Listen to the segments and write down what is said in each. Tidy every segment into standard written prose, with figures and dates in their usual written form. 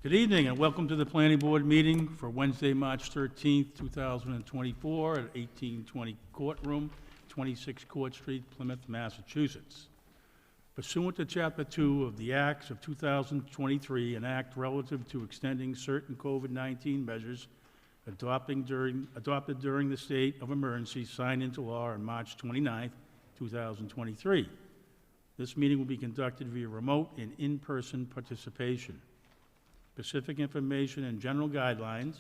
Good evening and welcome to the Planning Board meeting for Wednesday, March 13th, 2024 at 1820 Courtroom, 26 Court Street, Plymouth, Massachusetts. Pursuant to Chapter 2 of the Acts of 2023, an act relative to extending certain COVID-19 measures adopted during the state of emergency signed into law on March 29th, 2023. This meeting will be conducted via remote and in-person participation. Specific information and general guidelines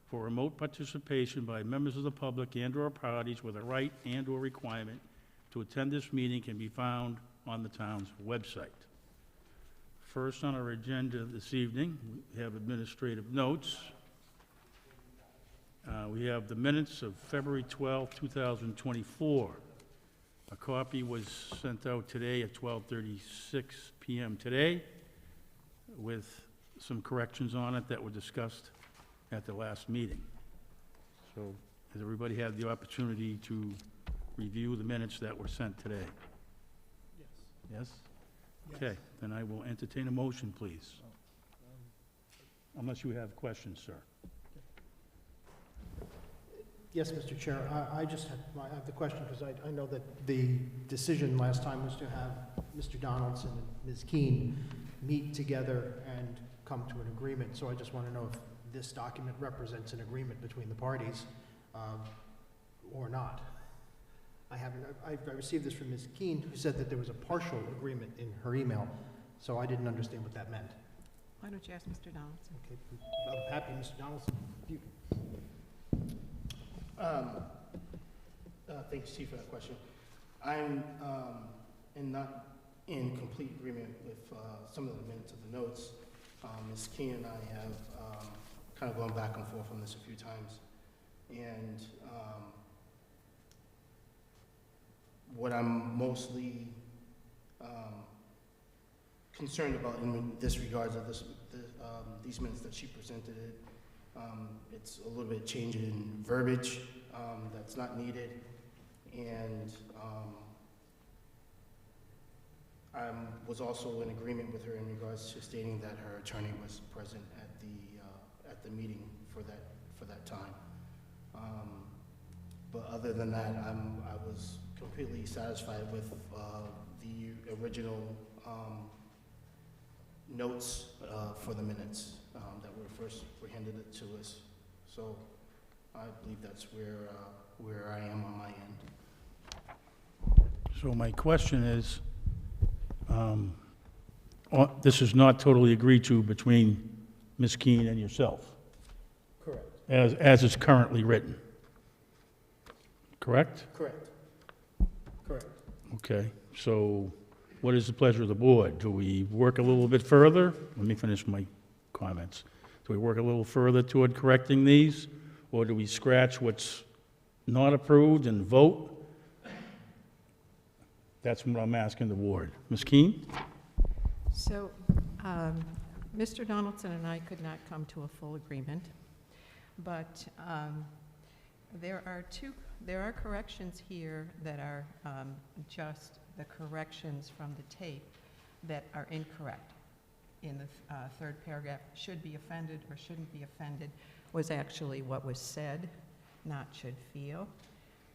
for remote participation by members of the public and/or parties with a right and/or requirement to attend this meeting can be found on the town's website. First on our agenda this evening, we have administrative notes. We have the minutes of February 12, 2024. A copy was sent out today at 12:36 p.m. today with some corrections on it that were discussed at the last meeting. So has everybody had the opportunity to review the minutes that were sent today? Yes. Yes? Okay, then I will entertain a motion, please. Unless you have questions, sir. Yes, Mr. Chair. I just have the question because I know that the decision last time was to have Mr. Donaldson and Ms. Keene meet together and come to an agreement. So I just want to know if this document represents an agreement between the parties or not. I received this from Ms. Keene, who said that there was a partial agreement in her email, so I didn't understand what that meant. Why don't you ask Mr. Donaldson? Okay, I'm happy, Mr. Donaldson. Thanks, Chief, for that question. I'm not in complete agreement with some of the minutes of the notes. Ms. Keene and I have kind of gone back and forth on this a few times. And what I'm mostly concerned about in this regards of these minutes that she presented it's a little bit changing in verbiage that's not needed, and I was also in agreement with her in regards to stating that her attorney was present at the meeting for that time. But other than that, I was completely satisfied with the original notes for the minutes that were handed it to us. So I believe that's where I am on my end. So my question is, this is not totally agreed to between Ms. Keene and yourself, Correct. as it's currently written, correct? Correct. Correct. Okay, so what is the pleasure of the board? Do we work a little bit further? Let me finish my comments. Do we work a little further toward correcting these, or do we scratch what's not approved and vote? That's what I'm asking the board. Ms. Keene? So, Mr. Donaldson and I could not come to a full agreement, but there are corrections here that are just the corrections from the tape that are incorrect. In the third paragraph, should be offended or shouldn't be offended was actually what was said, not should feel.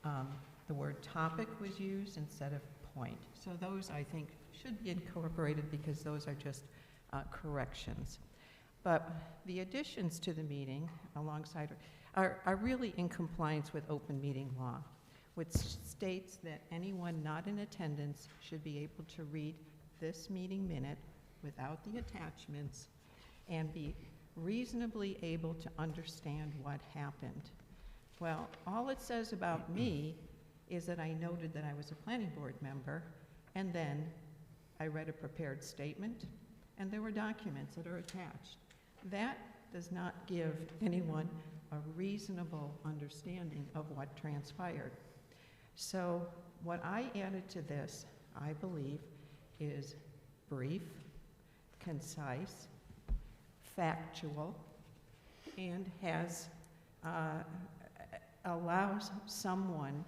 The word topic was used instead of point. So those, I think, should be incorporated because those are just corrections. But the additions to the meeting alongside are really in compliance with open meeting law, which states that anyone not in attendance should be able to read this meeting minute without the attachments and be reasonably able to understand what happened. Well, all it says about me is that I noted that I was a planning board member, and then I read a prepared statement, and there were documents that are attached. That does not give anyone a reasonable understanding of what transpired. So what I added to this, I believe, is brief, concise, factual, and allows someone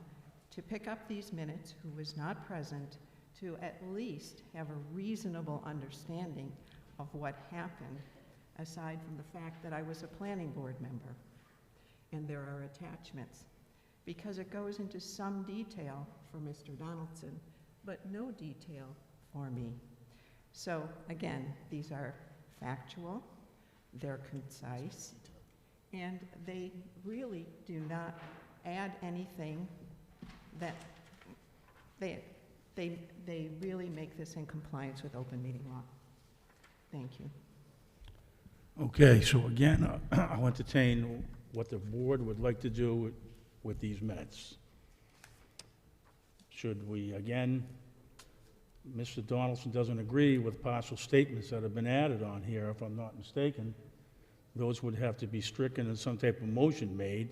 to pick up these minutes who was not present to at least have a reasonable understanding of what happened aside from the fact that I was a planning board member, and there are attachments, because it goes into some detail for Mr. Donaldson, but no detail for me. So again, these are factual, they're concise, and they really do not add anything that they really make this in compliance with open meeting law. Thank you. Okay, so again, I'll entertain what the board would like to do with these minutes. Should we, again, Mr. Donaldson doesn't agree with partial statements that have been added on here, if I'm not mistaken, those would have to be stricken and some type of motion made,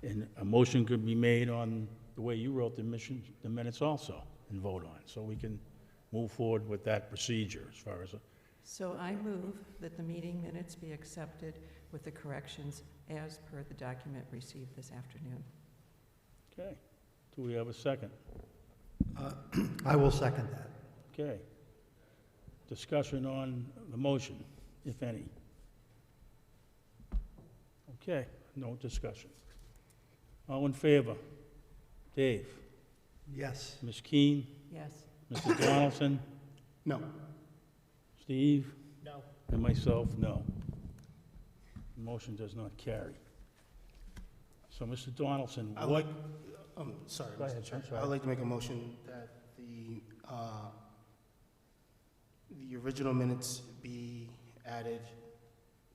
and a motion could be made on the way you wrote the minutes also, and vote on, so we can move forward with that procedure as far as, So I move that the meeting minutes be accepted with the corrections as per the document received this afternoon. okay. Do we have a second? I will second that. Okay. Discussion on the motion, if any. Okay, no discussion. All in favor? Dave? Yes. Ms. Keen? Yes. Mr. Donaldson? No. Steve? No. And myself, no. The motion does not carry. So, Mr. Donaldson, I'd what? like, sorry, Go ahead, Mr. Chair. I'm sorry. I'd like to make a motion that the original minutes be added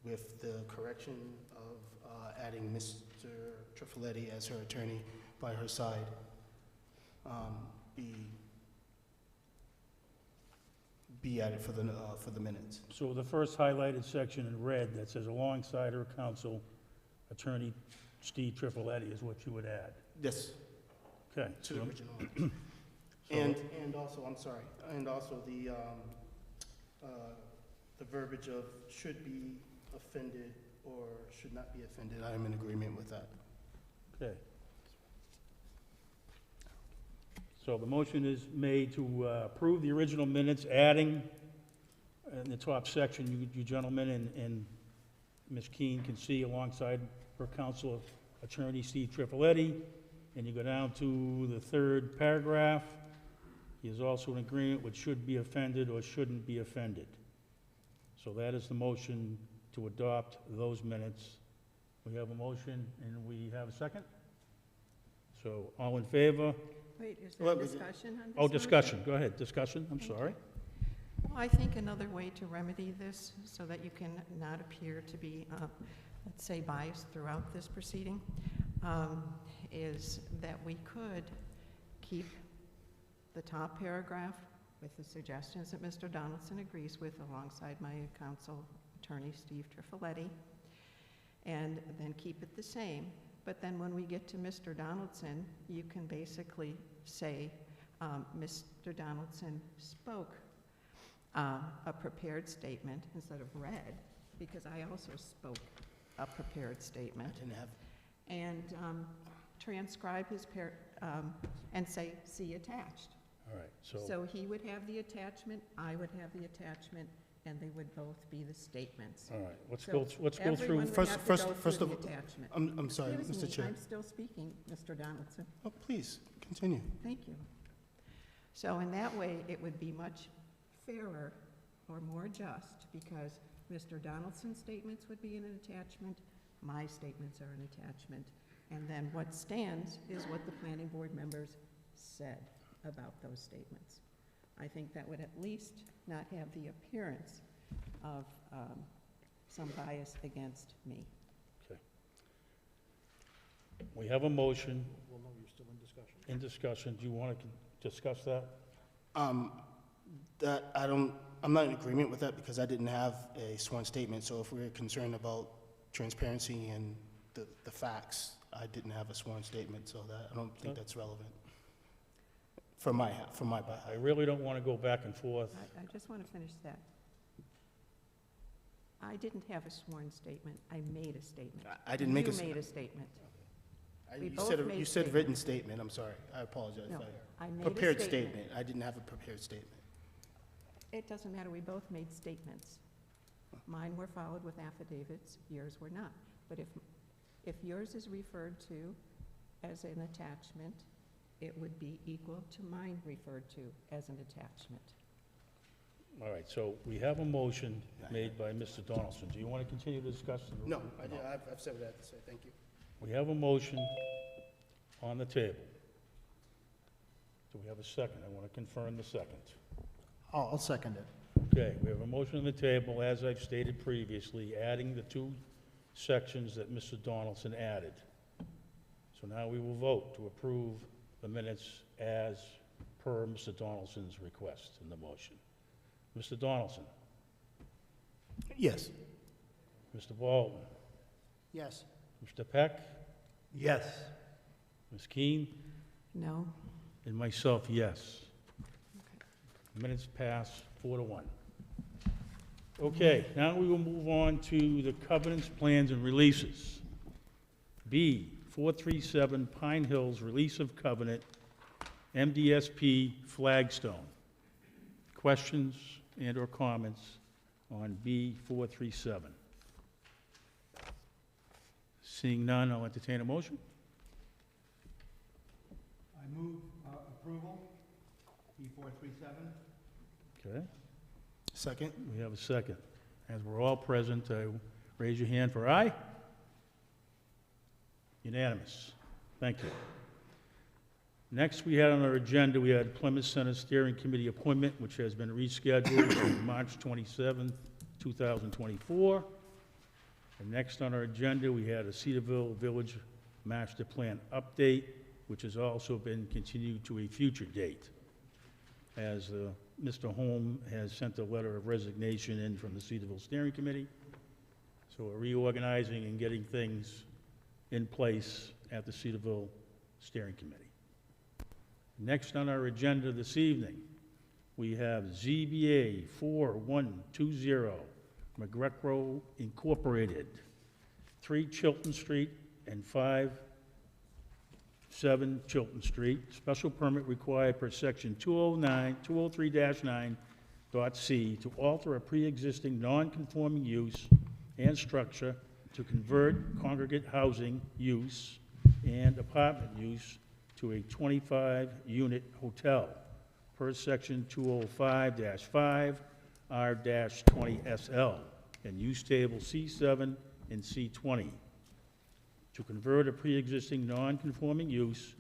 with the correction of adding Mr. Trifoletti as her attorney by her side, be added for the minutes. So the first highlighted section in red that says alongside her counsel, attorney Steve Trifoletti is what you would add. Yes, Okay. to the so- original minutes. And also, I'm sorry, and also the verbiage of should be offended or should not be offended, I am in agreement with that. Okay. So the motion is made to approve the original minutes, adding in the top section, you gentlemen and Ms. Keen can see alongside her counsel, attorney Steve Trifoletti, and you go down to the third paragraph. He is also in agreement with should be offended or shouldn't be offended. So that is the motion to adopt those minutes. We have a motion and we have a second? So all in favor? Wait, is Well, there we- discussion on this? Oh, motion? discussion, go ahead, discussion, I'm sorry. Well, I think another way to remedy this, so that you can not appear to be, let's say, biased throughout this proceeding, is that we could keep the top paragraph with the suggestions that Mr. Donaldson agrees with alongside my counsel, attorney Steve Trifoletti, and then keep it the same. But then when we get to Mr. Donaldson, you can basically say, Mr. Donaldson spoke a prepared statement instead of read, because I also spoke a prepared I statement, didn't have, and transcribe his and say, see attached. All right, so, So he would have the attachment, I would have the attachment, and they would both be the statements. all right, let's So go through. Everyone would First- have to first- go first through the of- attachment. I'm sorry, Excuse Mr. me, Chair. I'm still speaking, Mr. Donaldson. Oh, please, continue. Thank you. So in that way, it would be much fairer or more just, because Mr. Donaldson's statements would be in an attachment, my statements are an attachment, and then what stands is what the planning board members said about those statements. I think that would at least not have the appearance of some bias against me. We have a motion Well, no, you're still in discussion. in discussion. Do you want to discuss that? That, I'm not in agreement with that because I didn't have a sworn statement, so if we're concerned about transparency and the facts, I didn't have a sworn statement, so that, I don't think that's relevant for my I behalf. really don't want to go back and forth. I just want to finish that. I didn't have a sworn statement, I made a statement. I didn't make a, You made a statement. we you both said, made you said statements. written statement, I'm sorry, I apologize. No, I made a Prepared statement. statement, I didn't have a prepared statement. It doesn't matter, we both made statements. Mine were followed with affidavits, yours were not. But if yours is referred to as an attachment, it would be equal to mine referred to as an attachment. All right, so we have a motion made by Mr. Donaldson. Do you want to continue to discuss? No, I've said what I have to say, thank you. We have a motion on the table. Do we have a second? I want to confirm the second. I'll second it. Okay, we have a motion on the table, as I've stated previously, adding the two sections that Mr. Donaldson added. So now we will vote to approve the minutes as per Mr. Donaldson's request in the motion. Mr. Donaldson? Yes. Mr. Baldwin? Yes. Mr. Peck? Yes. Ms. Keen? No? And myself, yes. Minutes pass 4-1. Okay, now we will move on to the covenants, plans, and releases. B, 437 Pine Hills Release of Covenant, MDSP Flagstone. Questions and/or comments on B 437? Seeing none, I'll entertain a motion. I move approval, B437. Okay, Second? we have a second. As we're all present, raise your hand for aye. Unanimous. Thank you. Next, we had on our agenda, we had Plymouth Center Steering Committee appointment, which has been rescheduled to March 27th, 2024. And next on our agenda, we had a Cedarville Village Master Plan update, which has also been continued to a future date, as Mr. Holm has sent a letter of resignation in from the Cedarville Steering Committee. So we're reorganizing and getting things in place at the Cedarville Steering Committee. Next on our agenda this evening, we have ZBA 4120, McGreco Incorporated, 3 Chilton Street and 5-7 Chilton Street. Special permit required per section 203-9.c to alter a pre-existing non-conforming use and structure to convert congregate housing use and apartment use to a 25-unit hotel per section 205-5 R-20SL and use table C7 and C20 to convert a pre-existing non-conforming use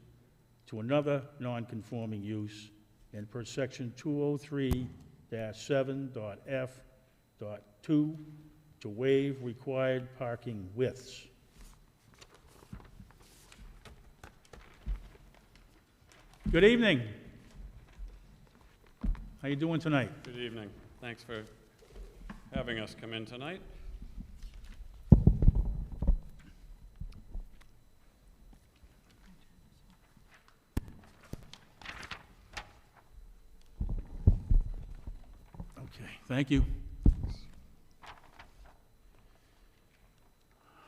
to another non-conforming use and per section 203-7.f.2 to waive required parking widths. Good evening. How you doing tonight? Good evening. Thanks for having us come in tonight. Okay, thank you.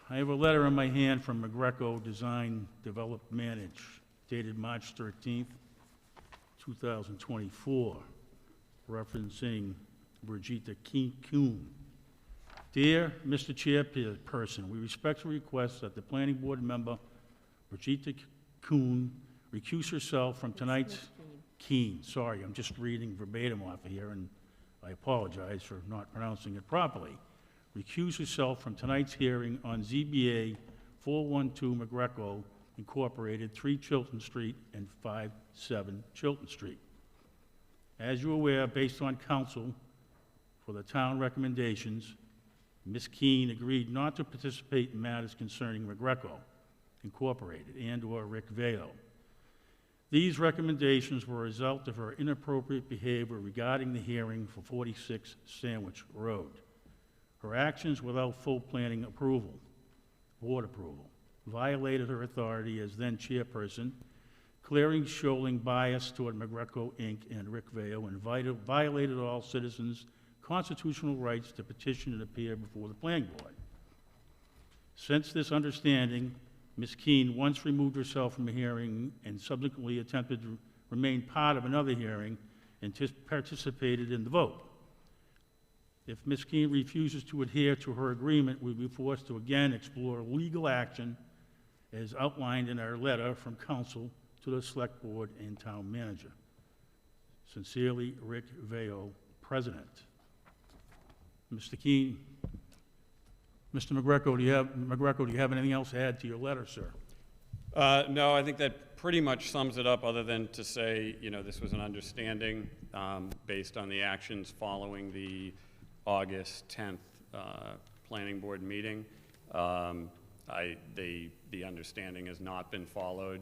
I have a letter in my hand from McGreco Design, Develop, Manage, dated March 13th, 2024, referencing Brigitte Kuhn. Dear Mr. Chairperson, we respectfully request that the planning board member, Brigitte Kuhn, recuse herself from tonight's... Keen, sorry, I'm just reading verbatim off of here, and I apologize for not pronouncing it properly. Recuse herself from tonight's hearing on ZBA 412 McGreco Incorporated, 3 Chilton Street and 5-7 Chilton Street. As you're aware, based on counsel for the town recommendations, Ms. Keene agreed not to participate in matters concerning McGreco Incorporated and/or Rick Vale. These recommendations were a result of her inappropriate behavior regarding the hearing for 46 Sandwich Road. Her actions without full planning approval, board approval, violated her authority as then chairperson, clearly showing bias toward McGreco Inc. and Rick Vale, and violated all citizens' constitutional rights to petition and appear before the planning board. Since this understanding, Ms. Keene once removed herself from a hearing and subsequently attempted to remain part of another hearing and participated in the vote. If Ms. Keene refuses to adhere to her agreement, we'll be forced to again explore legal action as outlined in our letter from council to the Select Board and Town Manager. Sincerely, Rick Veo, President. Mr. Keene, Mr. McGreco, do you have anything else to add to your letter, sir? No, I think that pretty much sums it up, other than to say, you know, this was an understanding based on the actions following the August 10th Planning Board meeting. The understanding has not been followed,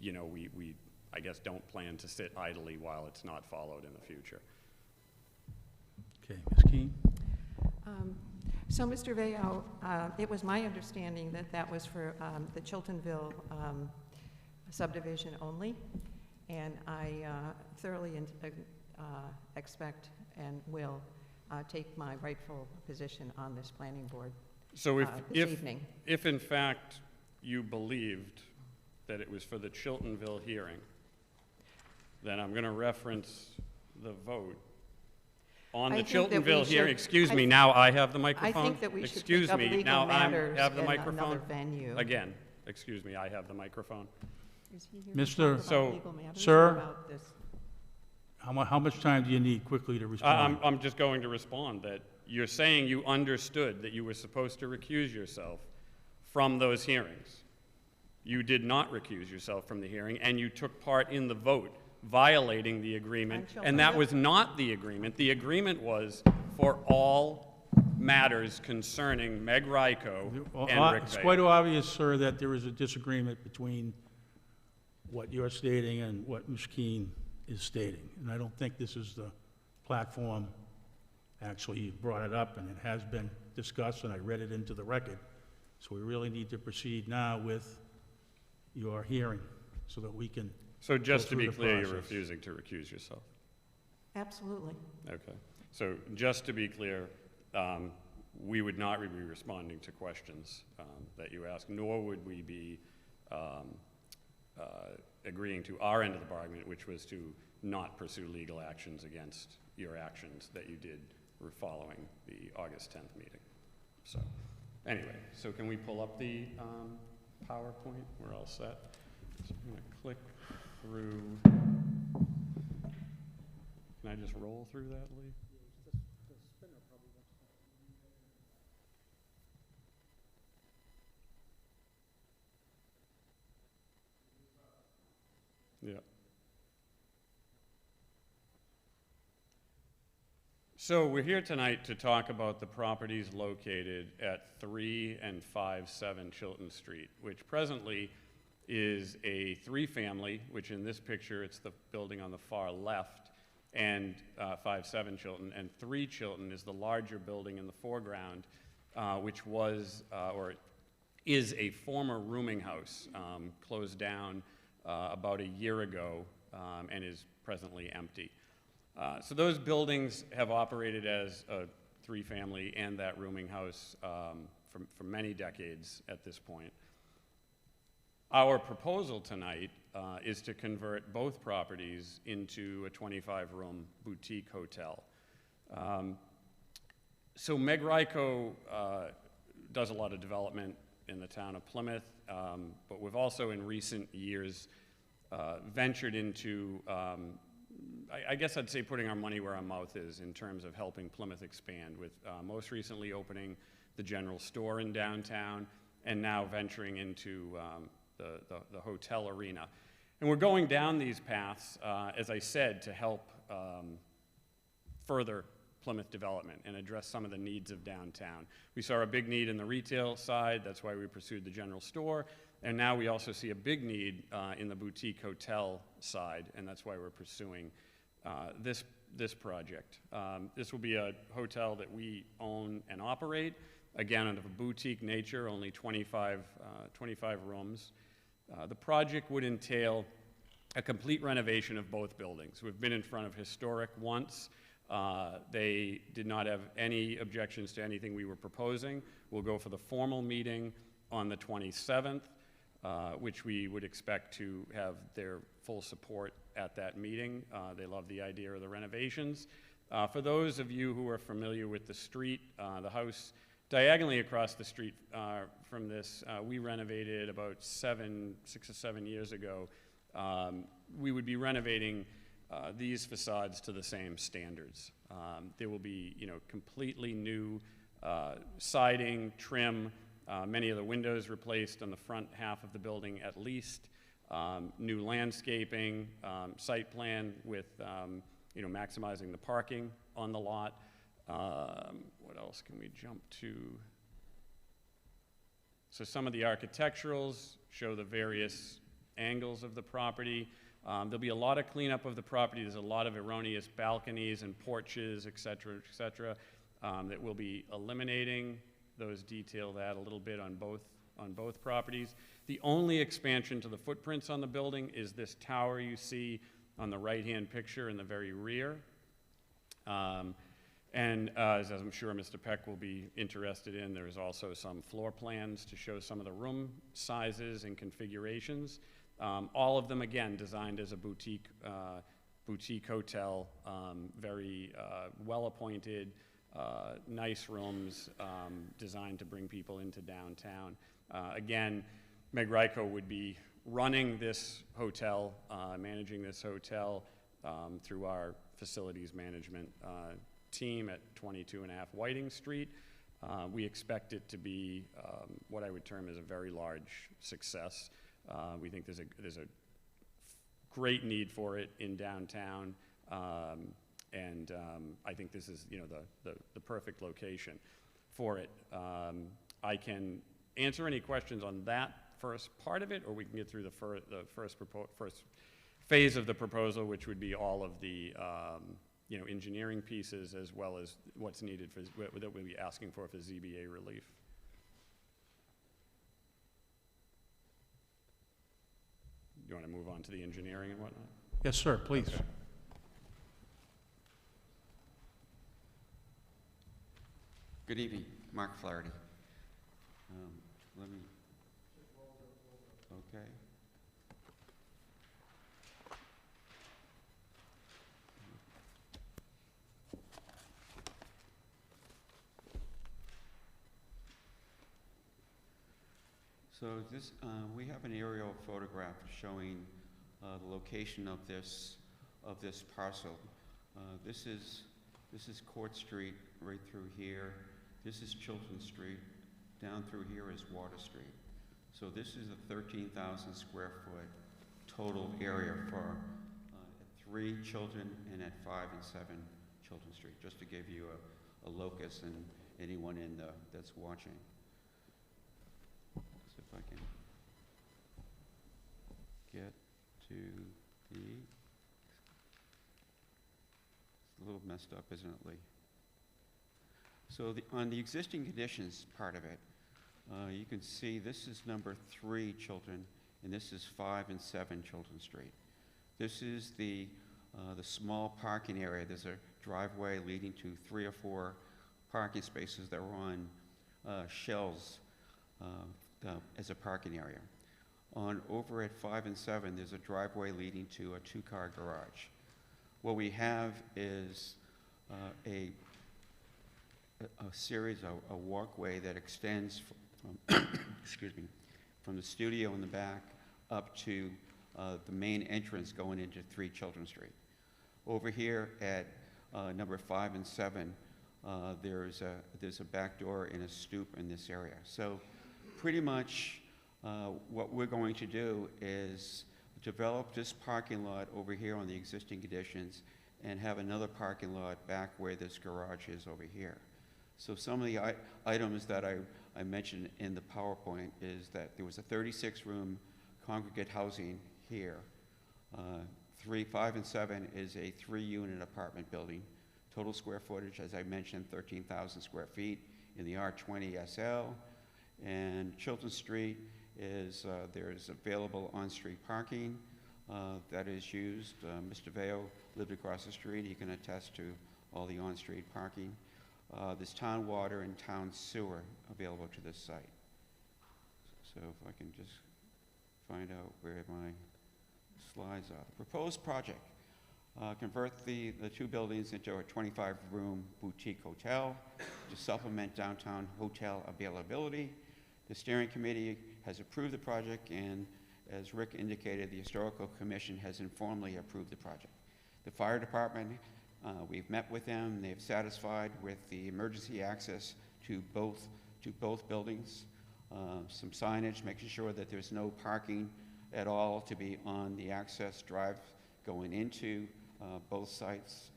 you know, we, I guess, don't plan to sit idly while it's not followed in the future. Okay, Ms. Keene? So, Mr. Veo, it was my understanding that that was for the Chiltonville subdivision only, and I thoroughly expect and will take my rightful position on this planning board So this evening. if in fact you believed that it was for the Chiltonville hearing, then I'm going to reference the vote on I the think that we Chiltonville hearing. should- Excuse I me, th- now I have the I microphone? think that we should Excuse take up me, legal now I matters have the in microphone? another venue. Again, excuse me, I have the microphone. Is he here Mr. to talk about So- legal matters or Sir? about this? How much time do you need quickly to respond? I'm just going to respond that you're saying you understood that you were supposed to recuse yourself from those hearings. You did not recuse yourself from the hearing, and you took part in the vote, violating the agreement, and that was not the agreement. The agreement was for all matters concerning Meg Ryko and Rick It's Vega. quite obvious, sir, that there is a disagreement between what you're stating and what Ms. Keene is stating. And I don't think this is the platform. Actually, you brought it up, and it has been discussed, and I read it into the record. So we really need to proceed now with your hearing so that we can, So just to through be the clear, you're process. refusing to recuse yourself. Absolutely. Okay. So just to be clear, we would not be responding to questions that you ask, nor would we be agreeing to our end of the bargain, which was to not pursue legal actions against your actions that you did following the August 10th meeting. So anyway, so can we pull up the PowerPoint? We're all set. So I'm going to click through. Can I just roll through that, Lee? Yeah. So we're here tonight to talk about the properties located at 3 and 5-7 Chilton Street, which presently is a 3-family, which in this picture, it's the building on the far left, and 5-7 Chilton, and 3 Chilton is the larger building in the foreground, which was, or is a former rooming house, closed down about a year ago, and is presently empty. So those buildings have operated as a 3-family and that rooming house for many decades at this point. Our proposal tonight is to convert both properties into a 25-room boutique hotel. So Meg Ryko does a lot of development in the town of Plymouth, but we've also in recent years ventured into I guess I'd say putting our money where our mouth is in terms of helping Plymouth expand, with most recently opening the general store in downtown, and now venturing into the hotel arena. And we're going down these paths, as I said, to help further Plymouth development and address some of the needs of downtown. We saw a big need in the retail side, that's why we pursued the general store, and now we also see a big need in the boutique hotel side, and that's why we're pursuing this project. This will be a hotel that we own and operate, again, of a boutique nature, only 25 rooms. The project would entail a complete renovation of both buildings. We've been in front of Historic once. They did not have any objections to anything we were proposing. We'll go for the formal meeting on the 27th, which we would expect to have their full support at that meeting. They love the idea of the renovations. For those of you who are familiar with the street, the house diagonally across the street from this, we renovated about 6 or 7 years ago. We would be renovating these facades to the same standards. There will be, completely new siding, trim, many of the windows replaced on the front half of the building at least, new landscaping, site plan with, maximizing the parking on the lot. What else can we jump to? So some of the architecturals show the various angles of the property. There'll be a lot of cleanup of the property. There's a lot of erroneous balconies and porches, et cetera, that we'll be eliminating. Those detail that a little bit on both properties. The only expansion to the footprints on the building is this tower you see on the right-hand picture in the very rear. As I'm sure Mr. Peck will be interested in, there's also some floor plans to show some of the room sizes and configurations. All of them, again, designed as a boutique hotel, very well-appointed, nice rooms designed to bring people into downtown. Again, Meg Ryko would be running this hotel, managing this hotel through our facilities management team at 22.5 Whiting Street. We expect it to be what I would term as a very large success. We think there's a great need for it in downtown, and I think this is the perfect location for it. I can answer any questions on that first part of it, or we can get through the first phase of the proposal, which would be all of the engineering pieces as well as what's needed that we'll be asking for ZBA relief. You want to move on to the engineering and whatnot? Yes, sir, please. Okay. Good evening, Mark Flaherty. Okay. So this, we have an aerial photograph showing the location of this parcel. This is Court Street right through here. This is Chilton Street. Down through here is Water Street. So this is a 13,000 square foot total area for 3 Chilton and at 5 and 7 Chilton Street, just to give you a locus and anyone that's watching. So if I can get to the, it's a little messed up, isn't it, Lee? So on the existing conditions part of it, you can see this is number 3 Chilton, and this is 5 and 7 Chilton Street. This is the small parking area. There's a driveway leading to 3 or 4 parking spaces that are on shells as a parking area. Over at 5 and 7, there's a driveway leading to a 2-car garage. What we have is a series, a walkway that extends from, excuse me, from the studio in the back up to the main entrance going into 3 Chilton Street. Over here at number 5 and 7, there's a back door and a stoop in this area. So pretty much what we're going to do is develop this parking lot over here on the existing conditions and have another parking lot back where this garage is over here. So some of the items that I mentioned in the PowerPoint is that there was a 36-room congregate housing here. 3, 5, and 7 is a 3-unit apartment building. Total square footage, as I mentioned, 13,000 square feet in the R20 SL. And Chilton Street is, there's available on-street parking that is used. Mr. Veo lived across the street. He can attest to all the on-street parking. There's town water and town sewer available to this site. So if I can just find out where my slides are. The proposed project. convert the two buildings into a 25-room boutique hotel to supplement downtown hotel availability. The steering committee has approved the project, and as Rick indicated, the Historical Commission has informally approved the project. The fire department, we've met with them. They've satisfied with the emergency access to both buildings. Some signage, making sure that there's no parking at all to be on the access drive going into both sites.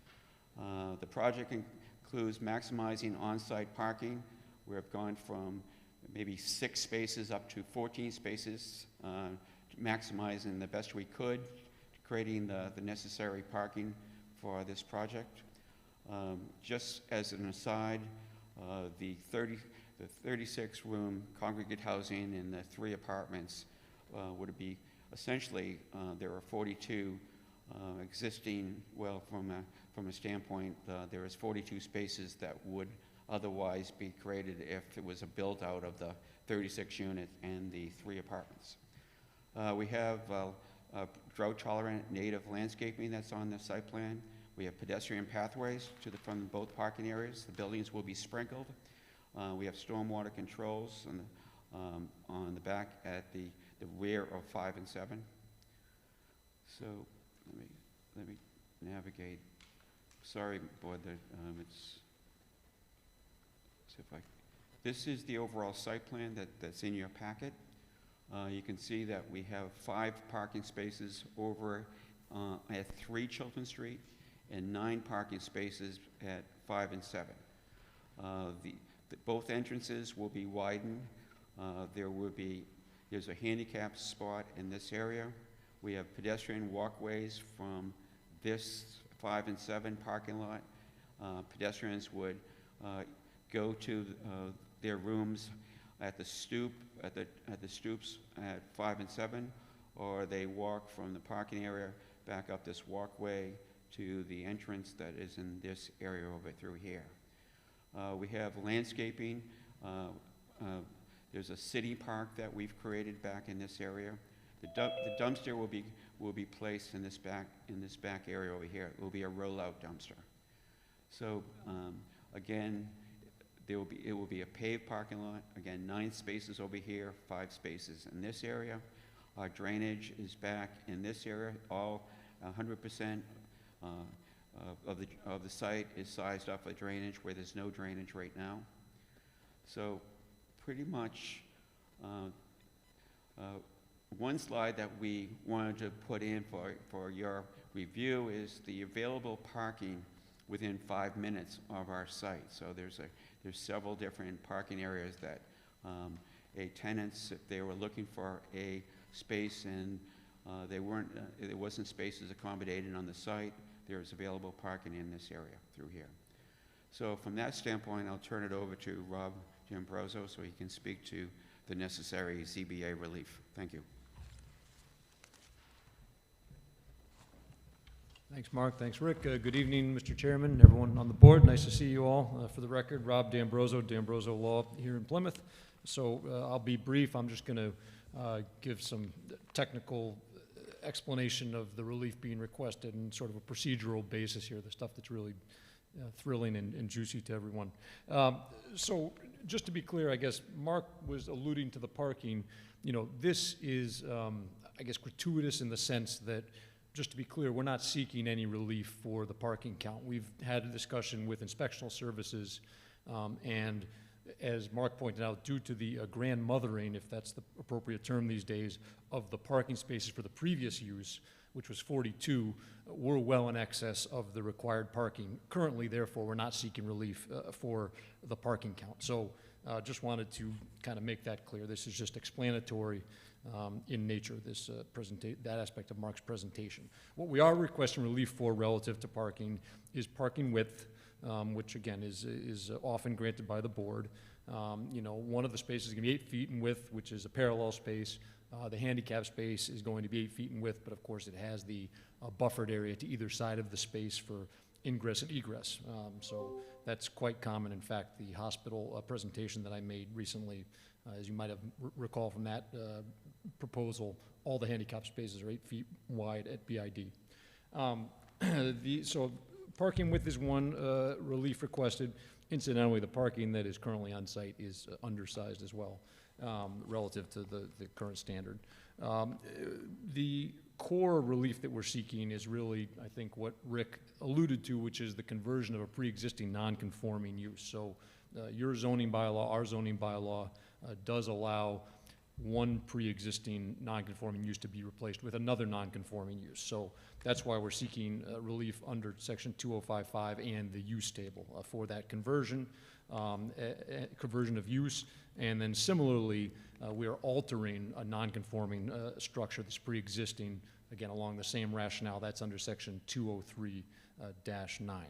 The project includes maximizing on-site parking. We've gone from maybe 6 spaces up to 14 spaces, maximizing the best we could, creating the necessary parking for this project. Just as an aside, the 36-room congregate housing in the 3 apartments would be essentially, there are 42 existing, well, from a standpoint, there is 42 spaces that would otherwise be created if it was a build-out of the 36 unit and the 3 apartments. We have drought-tolerant native landscaping that's on the site plan. We have pedestrian pathways from both parking areas. The buildings will be sprinkled. We have stormwater controls on the back at the rear of 5 and 7. So let me navigate. Sorry, board, that this is the overall site plan that's in your packet. You can see that we have 5 parking spaces over at 3 Chilton Street and 9 parking spaces at 5 and 7. Both entrances will be widened. There's a handicap spot in this area. We have pedestrian walkways from this 5 and 7 parking lot. Pedestrians would go to their rooms at the stoops at 5 and 7, or they walk from the parking area back up this walkway to the entrance that is in this area over through here. We have landscaping. There's a city park that we've created back in this area. The dumpster will be placed in this back area over here. It will be a rollout dumpster. So again, it will be a paved parking lot. Again, 9 spaces over here, 5 spaces in this area. Our drainage is back in this area. All 100% of the site is sized off of drainage where there's no drainage right now. So pretty much one slide that we wanted to put in for your review is the available parking within 5 minutes of our site. So there's several different parking areas that tenants, if they were looking for a space and there wasn't spaces accommodated on the site, there's available parking in this area through here. So from that standpoint, I'll turn it over to Rob D'Ambrosio so he can speak to the necessary ZBA relief. Thank you. Thanks, Mark. Thanks, Rick. Good evening, Mr. Chairman, everyone on the board. Nice to see you all. For the record, Rob D'Ambrosio, D'Ambrosio Law here in Plymouth. So I'll be brief. I'm just going to give some technical explanation of the relief being requested and sort of a procedural basis here, the stuff that's really thrilling and juicy to everyone. So just to be clear, I guess Mark was alluding to the parking. You know, this is, I guess, gratuitous in the sense that, just to be clear, we're not seeking any relief for the parking count. We've had a discussion with inspectional services, and as Mark pointed out, due to the grandmothering, if that's the appropriate term these days, of the parking spaces for the previous use, which was 42, we're well in excess of the required parking. Currently, therefore, we're not seeking relief for the parking count. So just wanted to kind of make that clear. This is just explanatory in nature, this that aspect of Mark's presentation. What we are requesting relief for relative to parking is parking width, which again is often granted by the board. You know, one of the spaces is going to be 8 feet in width, which is a parallel space. The handicap space is going to be 8 feet in width, but of course it has the buffered area to either side of the space for ingress and egress. So that's quite common. In fact, the hospital presentation that I made recently, as you might have recall from that proposal, all the handicap spaces are 8 feet wide at BID. So parking width is one relief requested. Incidentally, the parking that is currently on site is undersized as well, relative to the current standard. The core relief that we're seeking is really, I think, what Rick alluded to, which is the conversion of a pre-existing non-conforming use. So your zoning bylaw, our zoning bylaw, does allow one pre-existing non-conforming use to be replaced with another non-conforming use. So that's why we're seeking relief under section 2055 and the use table for that conversion, conversion of use. And then similarly, we are altering a non-conforming structure that's pre-existing, again, along the same rationale. That's under section 203-9.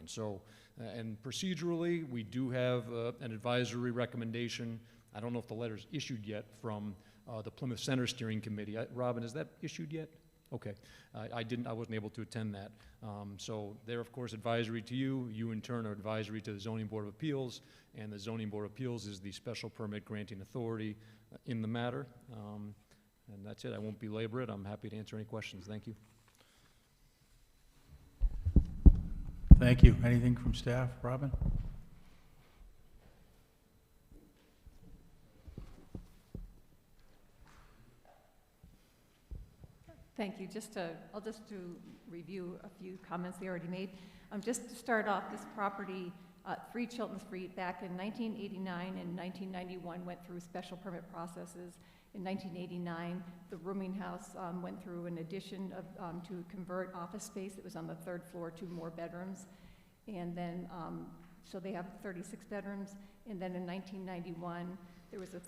So, and procedurally, we do have an advisory recommendation. I don't know if the letter's issued yet from the Plymouth Center Steering Committee. Robin, is that issued yet? Okay. I wasn't able to attend that. So they're, of course, advisory to you. You, in turn, are advisory to the Zoning Board of Appeals, and the Zoning Board of Appeals is the special permit granting authority in the matter. And that's it. I won't belabor it. I'm happy to answer any questions. Thank you. Thank you. Anything from staff? Robin? Thank you. I'll just review a few comments they already made. Just to start off, this property, 3 Chilton Street, back in 1989 and 1991 went through special permit processes. In 1989, the rooming house went through an addition to convert office space. It was on the 3rd floor, 2 more bedrooms. And then, so they have 36 bedrooms. And then in 1991, there was a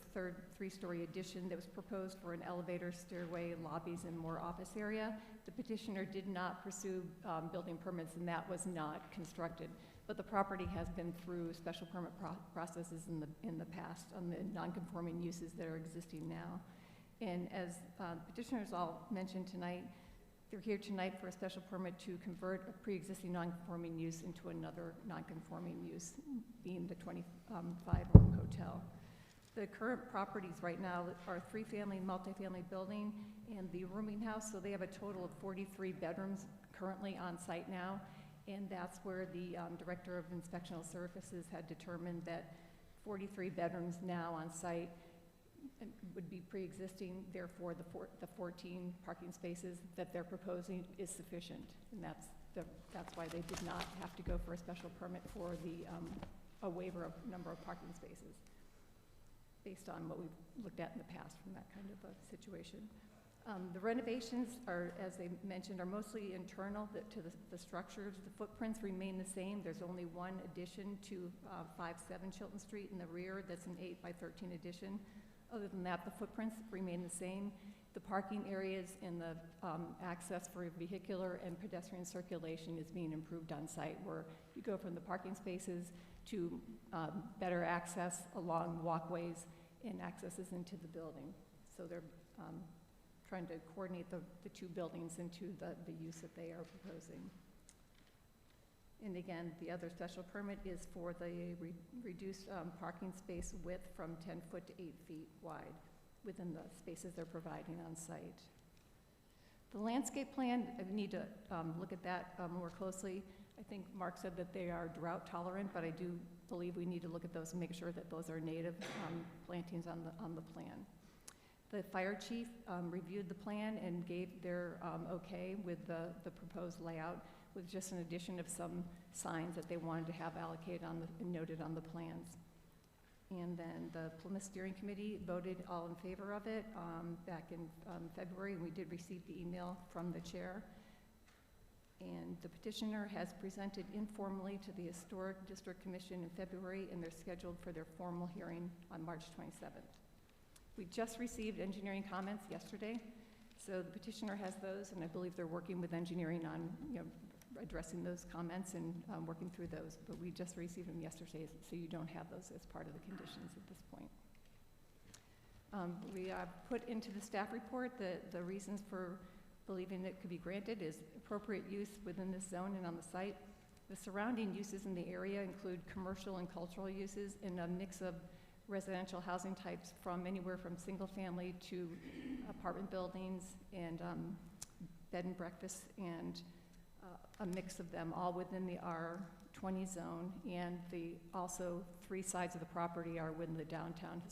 3-story addition that was proposed for an elevator, stairway, lobbies, and more office area. The petitioner did not pursue building permits, and that was not constructed. But the property has been through special permit processes in the past on the non-conforming uses that are existing now. And as petitioners all mentioned tonight, they're here tonight for a special permit to convert a pre-existing non-conforming use into another non-conforming use, being the 25-room hotel. The current properties right now are 3-family, multifamily building and the rooming house, so they have a total of 43 bedrooms currently on site now, and that's where the Director of Inspectional Services had determined that 43 bedrooms now on site would be pre-existing, therefore the 14 parking spaces that they're proposing is sufficient, and that's why they did not have to go for a special permit for a waiver of number of parking spaces, based on what we've looked at in the past from that kind of a situation. The renovations are, as they mentioned, are mostly internal to the structures. The footprints remain the same. There's only one addition to 57 Chilton Street in the rear. That's an 8x13 addition. Other than that, the footprints remain the same. The parking areas and the access for vehicular and pedestrian circulation is being improved on site, where you go from the parking spaces to better access along walkways and accesses into the building. So they're trying to coordinate the 2 buildings into the use that they are proposing. And again, the other special permit is for the reduced parking space width from 10 foot to 8 feet wide within the spaces they're providing on site. The landscape plan, I need to look at that more closely. I think Mark said that they are drought tolerant, but I do believe we need to look at those and make sure that those are native plantings on the plan. The fire chief reviewed the plan and gave their okay with the proposed layout, with just an addition of some signs that they wanted to have allocated and noted on the plans. And then the Plymouth Steering Committee voted all in favor of it back in February, and we did receive the email from the chair. And the petitioner has presented informally to the Historic District Commission in February, and they're scheduled for their formal hearing on March 27th. We just received engineering comments yesterday, so the petitioner has those, and I believe they're working with engineering on addressing those comments and working through those, but we just received them yesterday, so you don't have those as part of the conditions at this point. We put into the staff report the reasons for believing it could be granted is appropriate use within this zone and on the site. The surrounding uses in the area include commercial and cultural uses and a mix of residential housing types from anywhere from single family to apartment buildings and bed and breakfast and a mix of them, all within the R20 zone, and also 3 sides of the property are within the downtown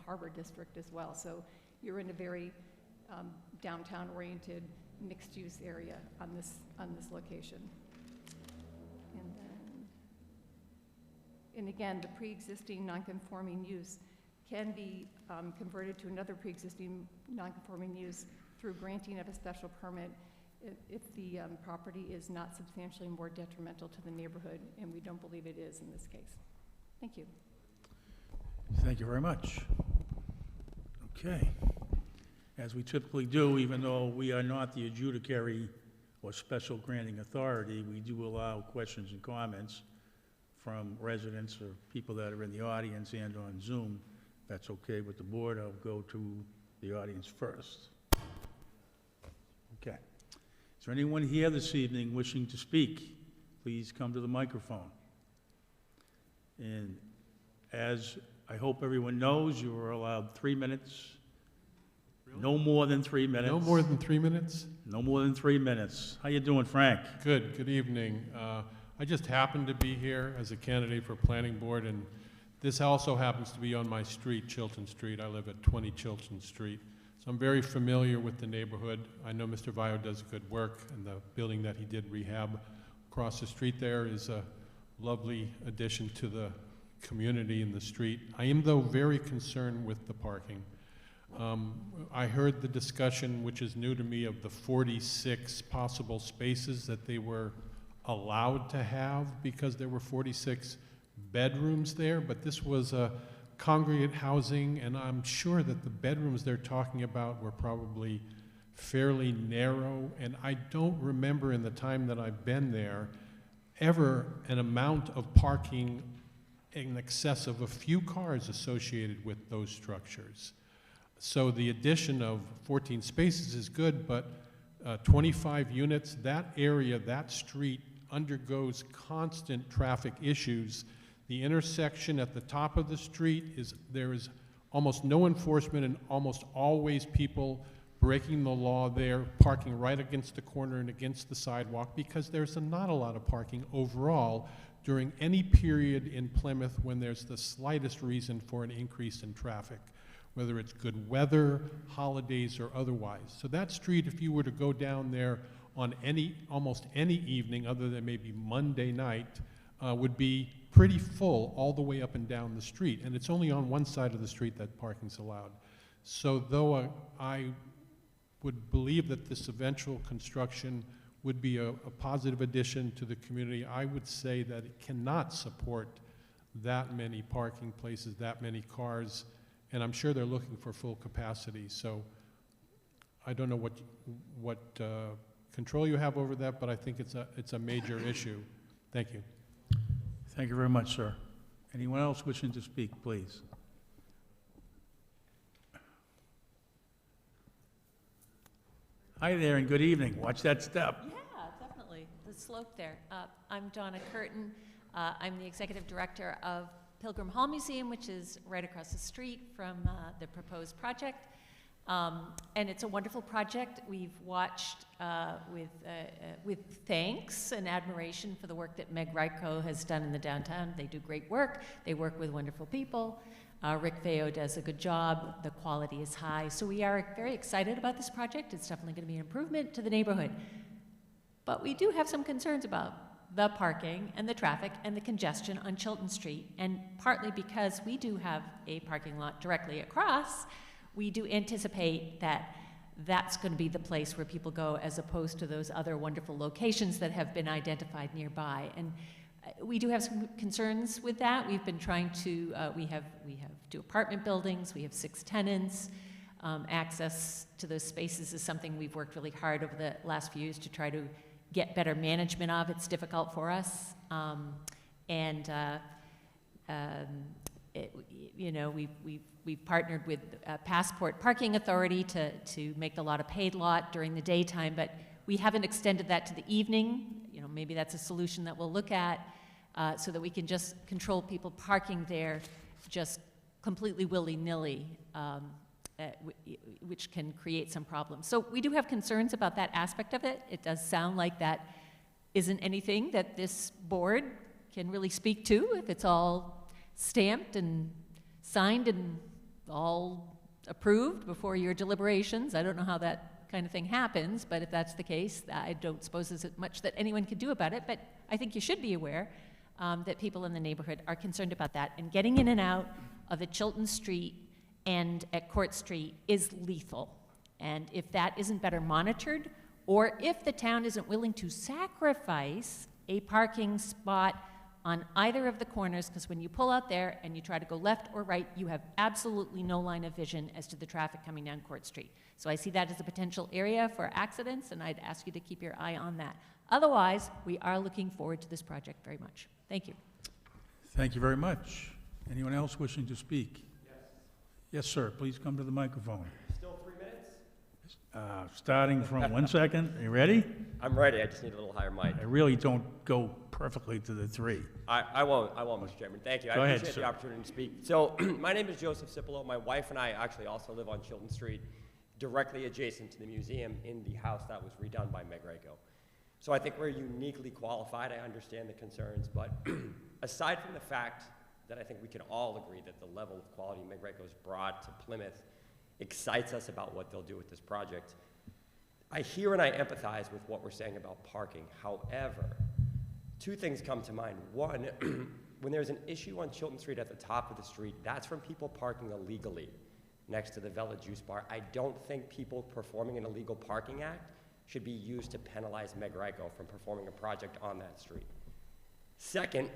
harbor district as well. So you're in a very downtown-oriented, mixed-use area on this location. And again, the pre-existing non-conforming use can be converted to another pre-existing non-conforming use through granting of a special permit if the property is not substantially more detrimental to the neighborhood, and we don't believe it is in this case. Thank you. Thank you very much. Okay. As we typically do, even though we are not the adjudicatory or special granting authority, we do allow questions and comments from residents or people that are in the audience and on Zoom. If that's okay with the board, I'll go to the audience first. Okay. Is there anyone here this evening wishing to speak? Please come to the microphone. And as I hope everyone knows, you are allowed 3 minutes. Really? No more than 3 minutes. No more than 3 minutes? No more than 3 minutes. How you doing, Frank? Good. Good evening. I just happened to be here as a candidate for planning board, and this also happens to be on my street, Chilton Street. I live at 20 Chilton Street. So I'm very familiar with the neighborhood. I know Mr. Vio does good work, and the building that he did rehab across the street there is a lovely addition to the community in the street. I am, though, very concerned with the parking. I heard the discussion, which is new to me, of the 46 possible spaces that they were allowed to have because there were 46 bedrooms there, but this was a congregate housing, and I'm sure that the bedrooms they're talking about were probably fairly narrow, and I don't remember in the time that I've been there ever an amount of parking in excess of a few cars associated with those structures. So the addition of 14 spaces is good, but 25 units, that area, that street undergoes constant traffic issues. The intersection at the top of the street there is almost no enforcement and almost always people breaking the law there, parking right against the corner and against the sidewalk because there's not a lot of parking overall during any period in Plymouth when there's the slightest reason for an increase in traffic, whether it's good weather, holidays, or otherwise. So that street, if you were to go down there on almost any evening other than maybe Monday night, would be pretty full all the way up and down the street. And it's only on one side of the street that parking's allowed. So though I would believe that this eventual construction would be a positive addition to the community, I would say that it cannot support that many parking places, that many cars, and I'm sure they're looking for full capacity. So I don't know what control you have over that, but I think it's a major issue. Thank you. Thank you very much, sir. Anyone else wishing to speak, please? Hi there and good evening. Watch that step. Yeah, definitely. The slope there. I'm Donna Curtin. I'm the executive director of Pilgrim Hall Museum, which is right across the street from the proposed project. And it's a wonderful project. We've watched with thanks and admiration for the work that Meg Ryko has done in the downtown. They do great work. They work with wonderful people. Rick Feo does a good job. The quality is high. So we are very excited about this project. It's definitely going to be an improvement to the neighborhood. But we do have some concerns about the parking and the traffic and the congestion on Chilton Street. And partly because we do have a parking lot directly across, we do anticipate that that's going to be the place where people go as opposed to those other wonderful locations that have been identified nearby. And we do have some concerns with that. We've been trying to, we have 2 apartment buildings, we have 6 tenants. Access to those spaces is something we've worked really hard over the last few years to try to get better management of. It's difficult for us. We've partnered with Passport Parking Authority to make the lot a paid lot during the daytime, but we haven't extended that to the evening. Maybe that's a solution that we'll look at so that we can just control people parking there just completely willy-nilly, which can create some problems. So we do have concerns about that aspect of it. It does sound like that isn't anything that this board can really speak to if it's all stamped and signed and all approved before your deliberations. I don't know how that kind of thing happens, but if that's the case, I don't suppose there's much that anyone can do about it, but I think you should be aware that people in the neighborhood are concerned about that, and getting in and out of the Chilton Street and at Court Street is lethal. And if that isn't better monitored, or if the town isn't willing to sacrifice a parking spot on either of the corners, because when you pull out there and you try to go left or right, you have absolutely no line of vision as to the traffic coming down Court Street. So I see that as a potential area for accidents, and I'd ask you to keep your eye on that. Otherwise, we are looking forward to this project very much. Thank you. Thank you very much. Anyone else wishing to speak? Yes. Yes, sir. Please come to the microphone. Still 3 minutes? Starting from 1 second. Are you ready? I'm ready. I just need a little higher mic. I really don't go perfectly to the 3. I won't, Mr. Chairman. Thank you. Go I ahead, appreciate sir. the opportunity to speak. So, my name is Joseph Cipolo. My wife and I actually also live on Chilton Street, directly adjacent to the museum in the house that was redone by Meg Rako. So I think we're uniquely qualified. I understand the concerns, but aside from the fact that I think we can all agree that the level of quality Meg Rako's brought to Plymouth excites us about what they'll do with this project, I hear and I empathize with what we're saying about parking. However, 2 things come to mind. One, when there's an issue on Chilton Street at the top of the street, that's from people parking illegally next to the Vela Juice Bar. I don't think people performing an illegal parking act should be used to penalize Meg Rako from performing a project on that street. Second,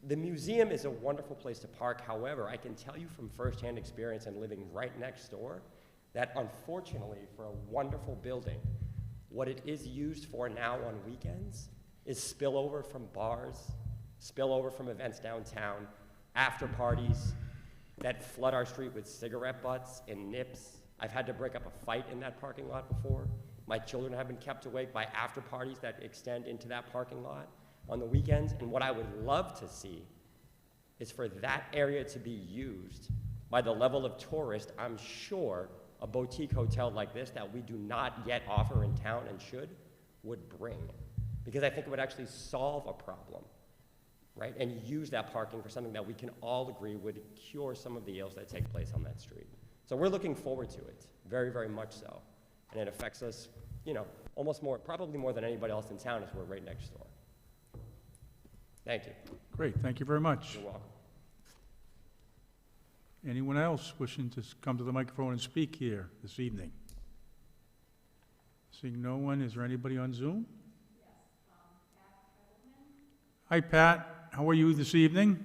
the museum is a wonderful place to park. However, I can tell you from firsthand experience and living right next door that unfortunately for a wonderful building, what it is used for now on weekends is spillover from bars, spillover from events downtown, after parties that flood our street with cigarette butts and nips. I've had to break up a fight in that parking lot before. My children have been kept awake by after parties that extend into that parking lot on the weekends. And what I would love to see is for that area to be used by the level of tourists I'm sure a boutique hotel like this that we do not yet offer in town and should would bring. Because I think it would actually solve a problem, right? And use that parking for something that we can all agree would cure some of the ills that take place on that street. So we're looking forward to it, very, very much so. And it affects us, you know, almost more, probably more than anybody else in town, as we're right next door. Thank you. Great. Thank you very much. You're welcome. Anyone else wishing to come to the microphone and speak here this evening? Seeing no one, is there anybody on Zoom? Yes, Pat. Hi, Pat. How are you this evening?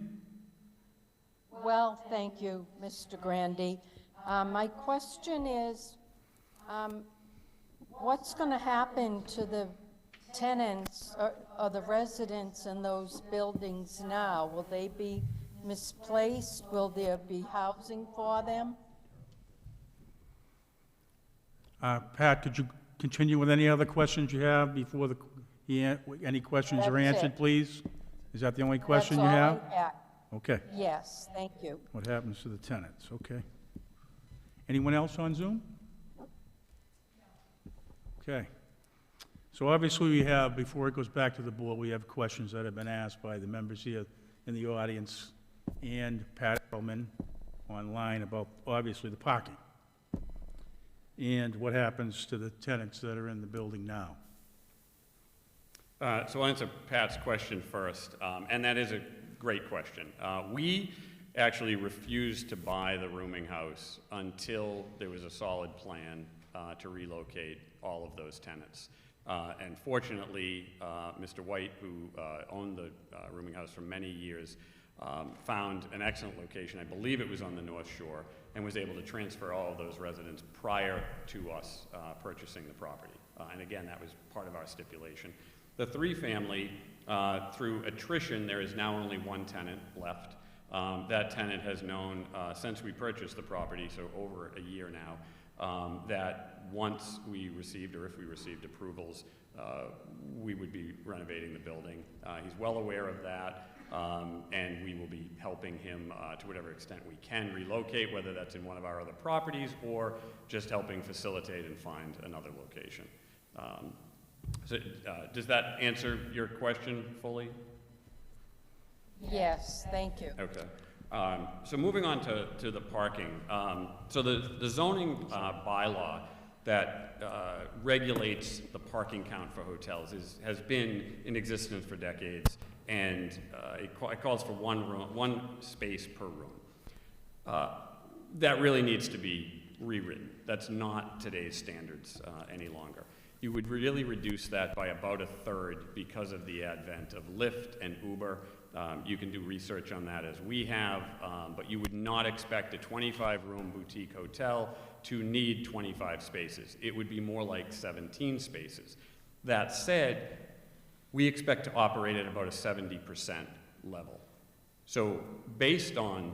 Well, thank you, Mr. Grandy. My question is, what's going to happen to the tenants or the residents in those buildings now? Will they be misplaced? Will there be housing for them? Pat, could you continue with any other questions you have before any questions are That's answered, it. please? Is that the only question That's you all have? I had. Okay. Yes, thank you. What happens to the tenants? Okay. Anyone else on Zoom? Okay. So obviously we have, before it goes back to the board, we have questions that have been asked by the members here in the audience and Pat Ehrman online about, obviously, the parking and what happens to the tenants that are in the building now. So I'll answer Pat's question first, and that is a great question. We actually refused to buy the rooming house until there was a solid plan to relocate all of those tenants. And fortunately, Mr. White, who owned the rooming house for many years, found an excellent location. I believe it was on the North Shore, and was able to transfer all of those residents prior to us purchasing the property. And again, that was part of our stipulation. The 3-family, through attrition, there is now only 1 tenant left. That tenant has known since we purchased the property, so over a year now, that once we received, or if we received approvals, we would be renovating the building. He's well aware of that, and we will be helping him to whatever extent we can relocate, whether that's in one of our other properties or just helping facilitate and find another location. So, does that answer your question fully? Yes, thank you. Okay. So moving on to the parking. So the zoning bylaw that regulates the parking count for hotels has been in existence for decades, and it calls for one space per room. That really needs to be rewritten. That's not today's standards any longer. You would really reduce that by about a third because of the advent of Lyft and Uber. You can do research on that as we have, but you would not expect a 25-room boutique hotel to need 25 spaces. It would be more like 17 spaces. That said, we expect to operate at about a 70% level. So based on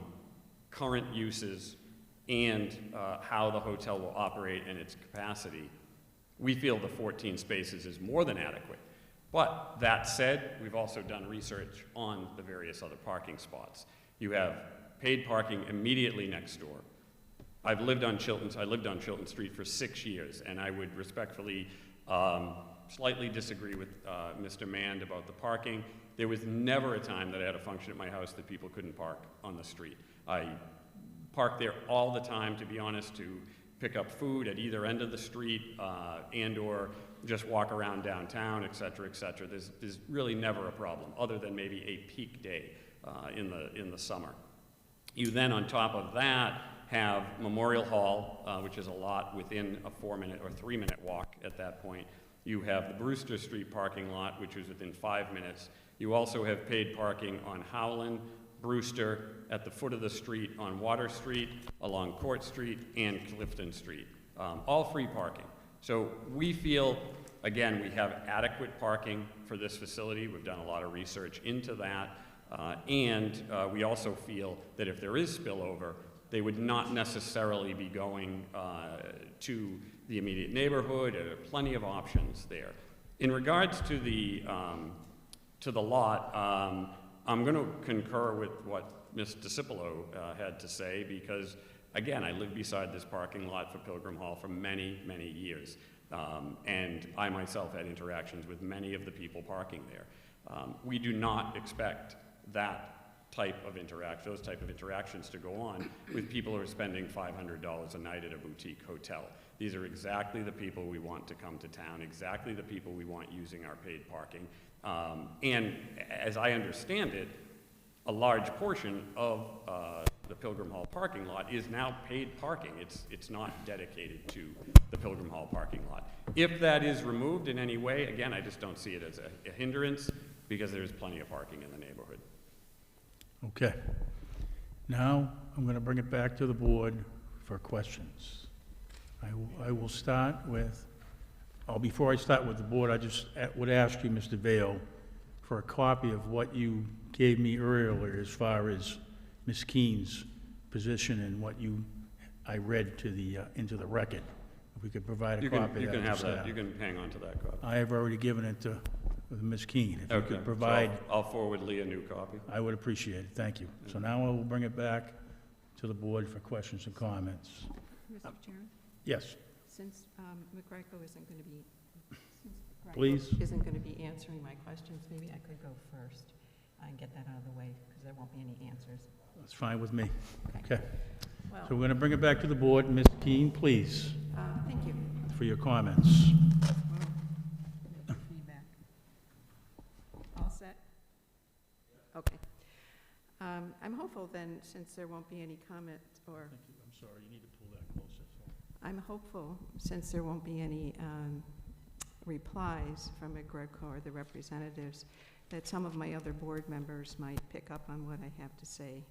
current uses and how the hotel will operate and its capacity, we feel the 14 spaces is more than adequate. But that said, we've also done research on the various other parking spots. You have paid parking immediately next door. I lived on Chilton Street for 6 years, and I would respectfully slightly disagree with Mr. Mand about the parking. There was never a time that I had a function at my house that people couldn't park on the street. I parked there all the time, to be honest, to pick up food at either end of the street and or just walk around downtown, et cetera, et cetera. There's really never a problem, other than maybe a peak day in the summer. You then, on top of that, have Memorial Hall, which is a lot within a 4-minute or 3-minute walk at that point. You have the Brewster Street parking lot, which is within 5 minutes. You also have paid parking on Howland, Brewster, at the foot of the street on Water Street, along Court Street, and Clifton Street. All free parking. So we feel, again, we have adequate parking for this facility. We've done a lot of research into that. And we also feel that if there is spillover, they would not necessarily be going to the immediate neighborhood. There are plenty of options there. In regards to the lot, I'm going to concur with what Ms. DiCipolo had to say, because, again, I lived beside this parking lot for Pilgrim Hall for many, many years. And I myself had interactions with many of the people parking there. We do not expect that type of those type of interactions to go on with people who are spending $500 a night at a boutique hotel. These are exactly the people we want to come to town, exactly the people we want using our paid parking. And as I understand it, a large portion of the Pilgrim Hall parking lot is now paid parking. It's not dedicated to the Pilgrim Hall parking lot. If that is removed in any way, again, I just don't see it as a hindrance, because there's plenty of parking in the neighborhood. Okay. Now, I'm going to bring it back to the board for questions. I will start with, before I start with the board, I just would ask you, Mr. Vail, for a copy of what you gave me earlier as far as Ms. Keen's position and what I read into the record. If we could provide a copy You of that. can have that. You can hang on to that copy. I have already given it to Ms. Keen. If you Okay. could provide, So I'll forward Lee a new copy. I would appreciate it. Thank you. So now I will bring it back to the board for questions and comments. Mr. Chairman, Yes, since McGreco isn't going to be, please. isn't going to be answering my questions, maybe I could go first and get that out of the way, because there won't be any answers. That's fine with me. Okay. Okay. Well, So we're going to bring it back to the board. Ms. Keen, please, thank you. for your comments. Feedback. All set? Okay. I'm hopeful then, since there won't be any comment or... I'm sorry, you need to pull that closer. I'm hopeful, since there won't be any replies from McGreco or the representatives, that some of my other board members might pick up on what I have to say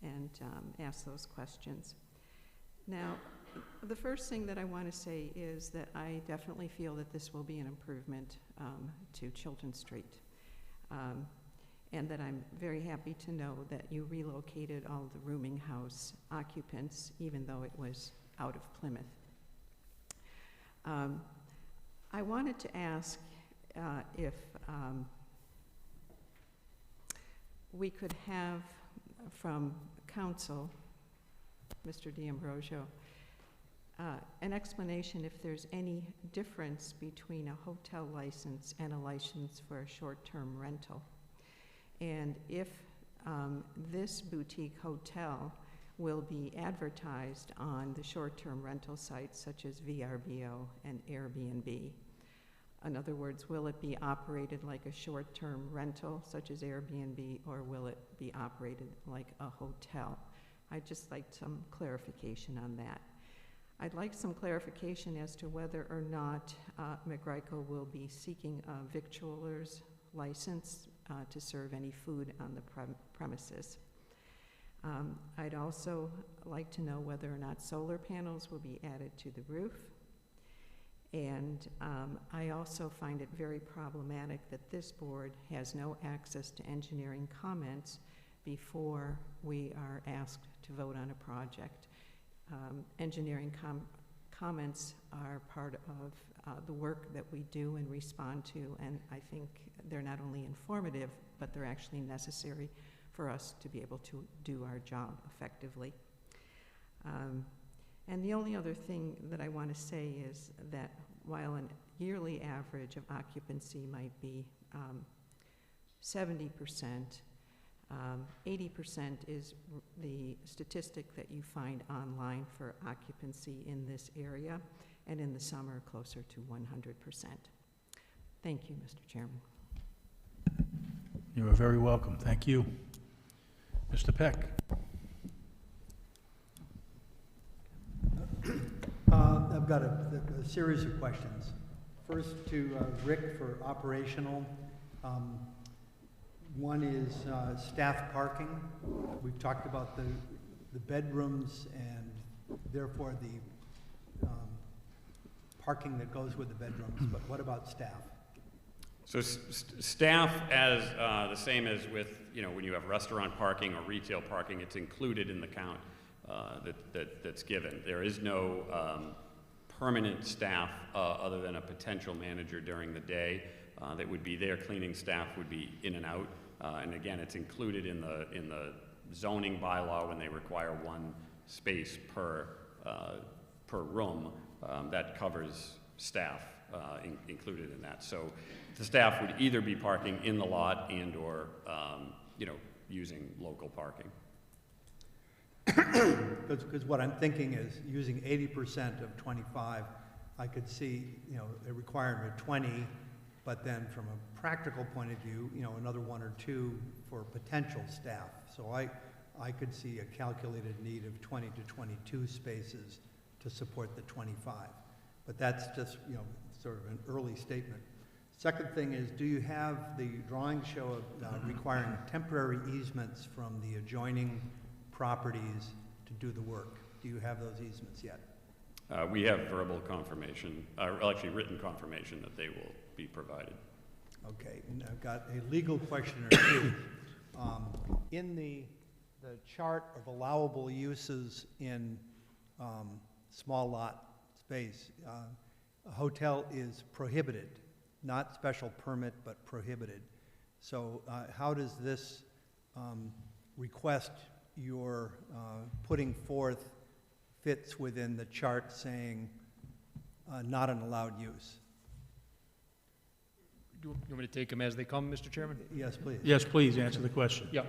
and ask those questions. Now, the first thing that I want to say is that I definitely feel that this will be an improvement to Chilton Street. And that I'm very happy to know that you relocated all the rooming house occupants, even though it was out of Plymouth. I wanted to ask if we could have from council, Mr. D'Ambrosio, an explanation if there's any difference between a hotel license and a license for a short-term rental. And if this boutique hotel will be advertised on the short-term rental sites such as VRBO and Airbnb. In other words, will it be operated like a short-term rental such as Airbnb, or will it be operated like a hotel? I'd just like some clarification on that. I'd like some clarification as to whether or not McGreico will be seeking a victualler's license to serve any food on the premises. I'd also like to know whether or not solar panels will be added to the roof. And I also find it very problematic that this board has no access to engineering comments before we are asked to vote on a project. Engineering comments are part of the work that we do and respond to, and I think they're not only informative, but they're actually necessary for us to be able to do our job effectively. And the only other thing that I want to say is that while a yearly average of occupancy might be 70%, 80% is the statistic that you find online for occupancy in this area, and in the summer closer to 100%. Thank you, Mr. Chairman. You are very welcome. Thank you. Mr. Peck. I've got a series of questions. First to Rick for operational. One is staff parking. We've talked about the bedrooms and therefore the parking that goes with the bedrooms, but what about staff? So staff, as the same as with, when you have restaurant parking or retail parking, it's included in the count that's given. There is no permanent staff other than a potential manager during the day that would be there. Cleaning staff would be in and out. And again, it's included in the zoning bylaw when they require one space per room. That covers staff included in that. So the staff would either be parking in the lot and or using local parking. Because what I'm thinking is using 80% of 25, I could see a requirement of 20, but then from a practical point of view, another 1 or 2 for potential staff. So I could see a calculated need of 20 to 22 spaces to support the 25. But that's just sort of an early statement. Second thing is, do you have the drawing show of requiring temporary easements from the adjoining properties to do the work? Do you have those easements yet? We have verbal confirmation, actually written confirmation that they will be provided. Okay, and I've got a legal question or two. In the chart of allowable uses in small lot space, a hotel is prohibited, not special permit, but prohibited. So how does this request you're putting forth fits within the chart saying not an allowed use? Do you want me to take them as they come, Mr. Chairman? Yes, please. Yes, please answer the question. Yeah,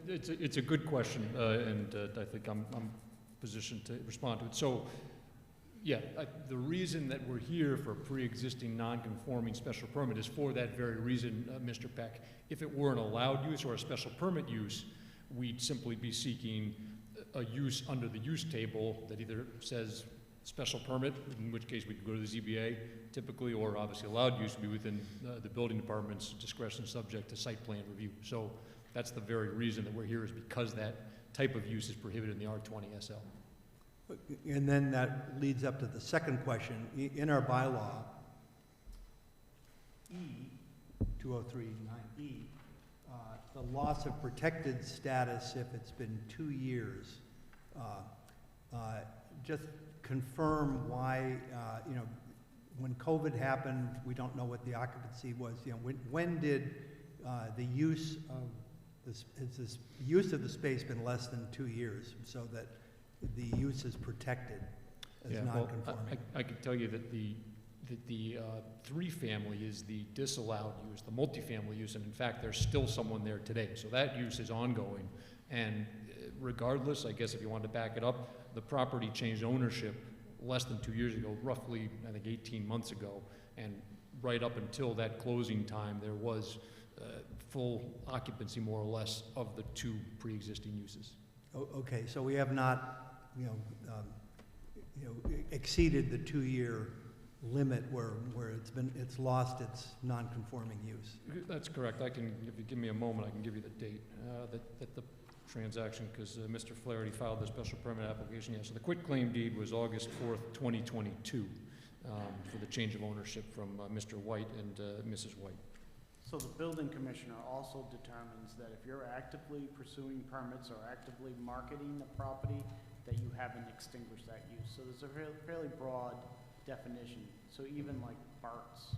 it's a good question, and I think I'm positioned to respond to it. So, yeah, the reason that we're here for pre-existing non-conforming special permit is for that very reason, Mr. Peck. If it were an allowed use or a special permit use, we'd simply be seeking a use under the use table that either says special permit, in which case we could go to the ZBA typically, or obviously allowed use would be within the building department's discretion subject to site plan review. So that's the very reason that we're here, is because that type of use is prohibited in the R20 SL. And then that leads up to the second question. In our bylaw, E, 2039E, the loss of protected status if it's been 2 years. Just confirm why, when COVID happened, we don't know what the occupancy was. When did the use of this, has this use of the space been less than 2 years so that the use is protected? as Yeah, well, non-conforming. I can tell you that the three-family is the disallowed use, the multifamily use, and in fact, there's still someone there today. So that use is ongoing. And regardless, I guess if you wanted to back it up, the property changed ownership less than 2 years ago, roughly, I think, 18 months ago. And right up until that closing time, there was full occupancy, more or less, of the two pre-existing uses. Okay, so we have not, exceeded the 2-year limit where it's lost its non-conforming use. That's correct. I can, if you give me a moment, I can give you the date that the transaction, because Mr. Flaherty filed the special permit application. Yeah, so the quitclaim deed was August 4th, 2022, for the change of ownership from Mr. White and Mrs. White. So the building commissioner also determines that if you're actively pursuing permits or actively marketing the property, that you haven't extinguished that use. So there's a fairly broad definition. So even like Bart's,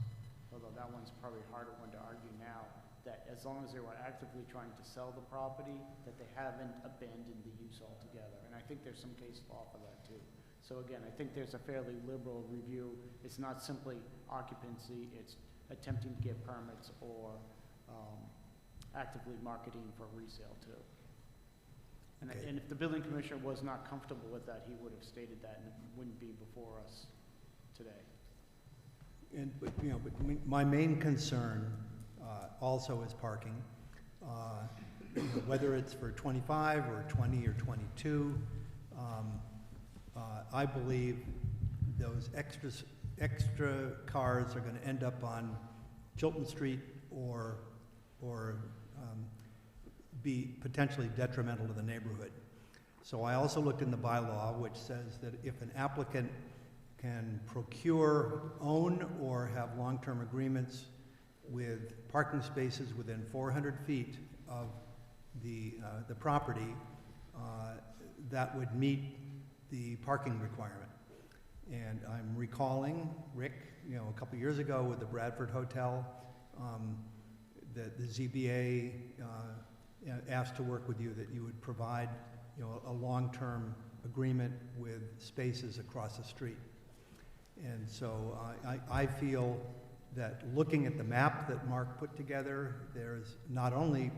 although that one's probably a harder one to argue now, that as long as they were actively trying to sell the property, that they haven't abandoned the use altogether. And I think there's some case law for that too. So again, I think there's a fairly liberal review. It's not simply occupancy, it's attempting to get permits or actively marketing for resale too. And, Okay. and if the building commissioner was not comfortable with that, he would have stated that and it wouldn't be before us today. But my main concern also is parking. Whether it's for 25 or 20 or 22, I believe those extra cars are going to end up on Chilton Street or be potentially detrimental to the neighborhood. So I also looked in the bylaw, which says that if an applicant can procure, own, or have long-term agreements with parking spaces within 400 feet of the property, that would meet the parking requirement. And I'm recalling, Rick, a couple years ago with the Bradford Hotel, that the ZBA asked to work with you, that you would provide, a long-term agreement with spaces across the street. And so I feel that looking at the map that Mark put together, there's not only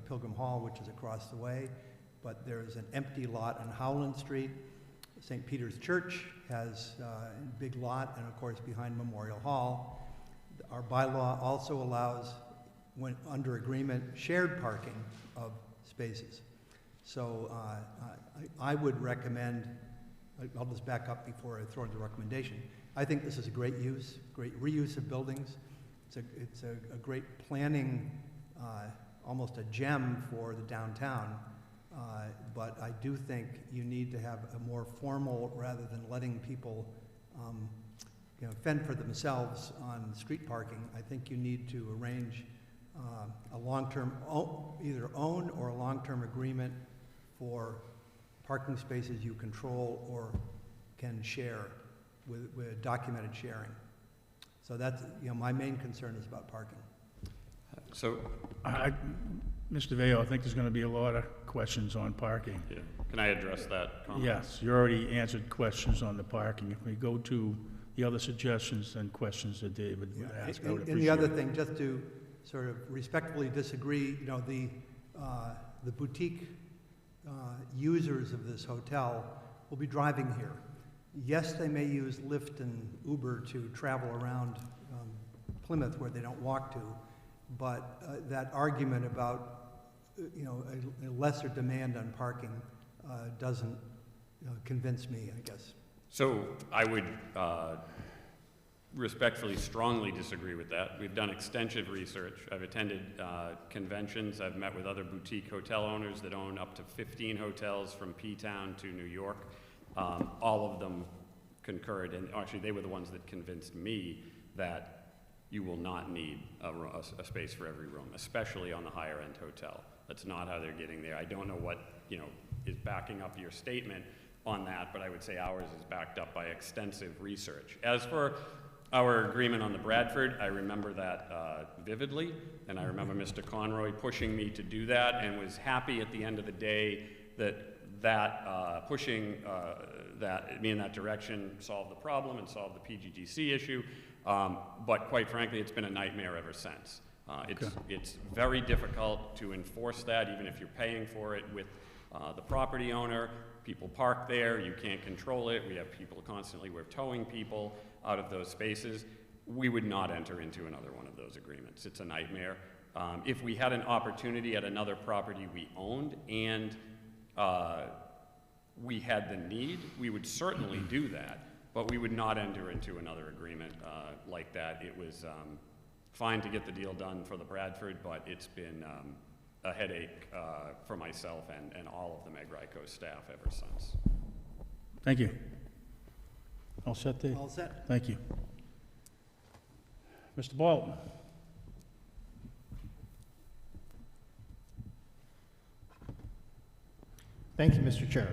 Pilgrim Hall, which is across the way, but there's an empty lot on Howland Street. St. Peter's Church has a big lot, and of course behind Memorial Hall. Our bylaw also allows, when under agreement, shared parking of spaces. So I would recommend, I'll just back up before I throw in the recommendation. I think this is a great use, great reuse of buildings. It's a great planning, almost a gem for the downtown. But I do think you need to have a more formal, rather than letting people fend for themselves on street parking. I think you need to arrange a long-term, either own or a long-term agreement for parking spaces you control or can share with documented sharing. So that's, my main concern is about parking. So, Mr. Veo, I think there's going to be a lot of questions on parking. yeah, can I address that comment? Yes, you already answered questions on the parking. If we go to the other suggestions and questions that David would ask, I would appreciate it. And the other thing, just to sort of respectfully disagree, the boutique users of this hotel will be driving here. Yes, they may use Lyft and Uber to travel around Plymouth where they don't walk to, but that argument about a lesser demand on parking doesn't convince me, I guess. So I would respectfully, strongly disagree with that. We've done extensive research. I've attended conventions. I've met with other boutique hotel owners that own up to 15 hotels from P-Town to New York. All of them concurred, and actually they were the ones that convinced me that you will not need a space for every room, especially on the higher end hotel. That's not how they're getting there. I don't know what is backing up your statement on that, but I would say ours is backed up by extensive research. As for our agreement on the Bradford, I remember that vividly, and I remember Mr. Conroy pushing me to do that, and was happy at the end of the day that pushing that, be in that direction, solve the problem and solve the PGDC issue. But quite frankly, it's been a nightmare ever since. It's very difficult to enforce that, even if you're paying for it with the property owner. People park there, you can't control it. We have people constantly, we're towing people out of those spaces. We would not enter into another one of those agreements. It's a nightmare. If we had an opportunity at another property we owned and we had the need, we would certainly do that, but we would not enter into another agreement like that. It was fine to get the deal done for the Bradford, but it's been a headache for myself and all of the Meg-Ryco staff ever since. Thank you. All set, Dave? All set. Thank you. Mr. Bolton? Thank you, Mr. Chair.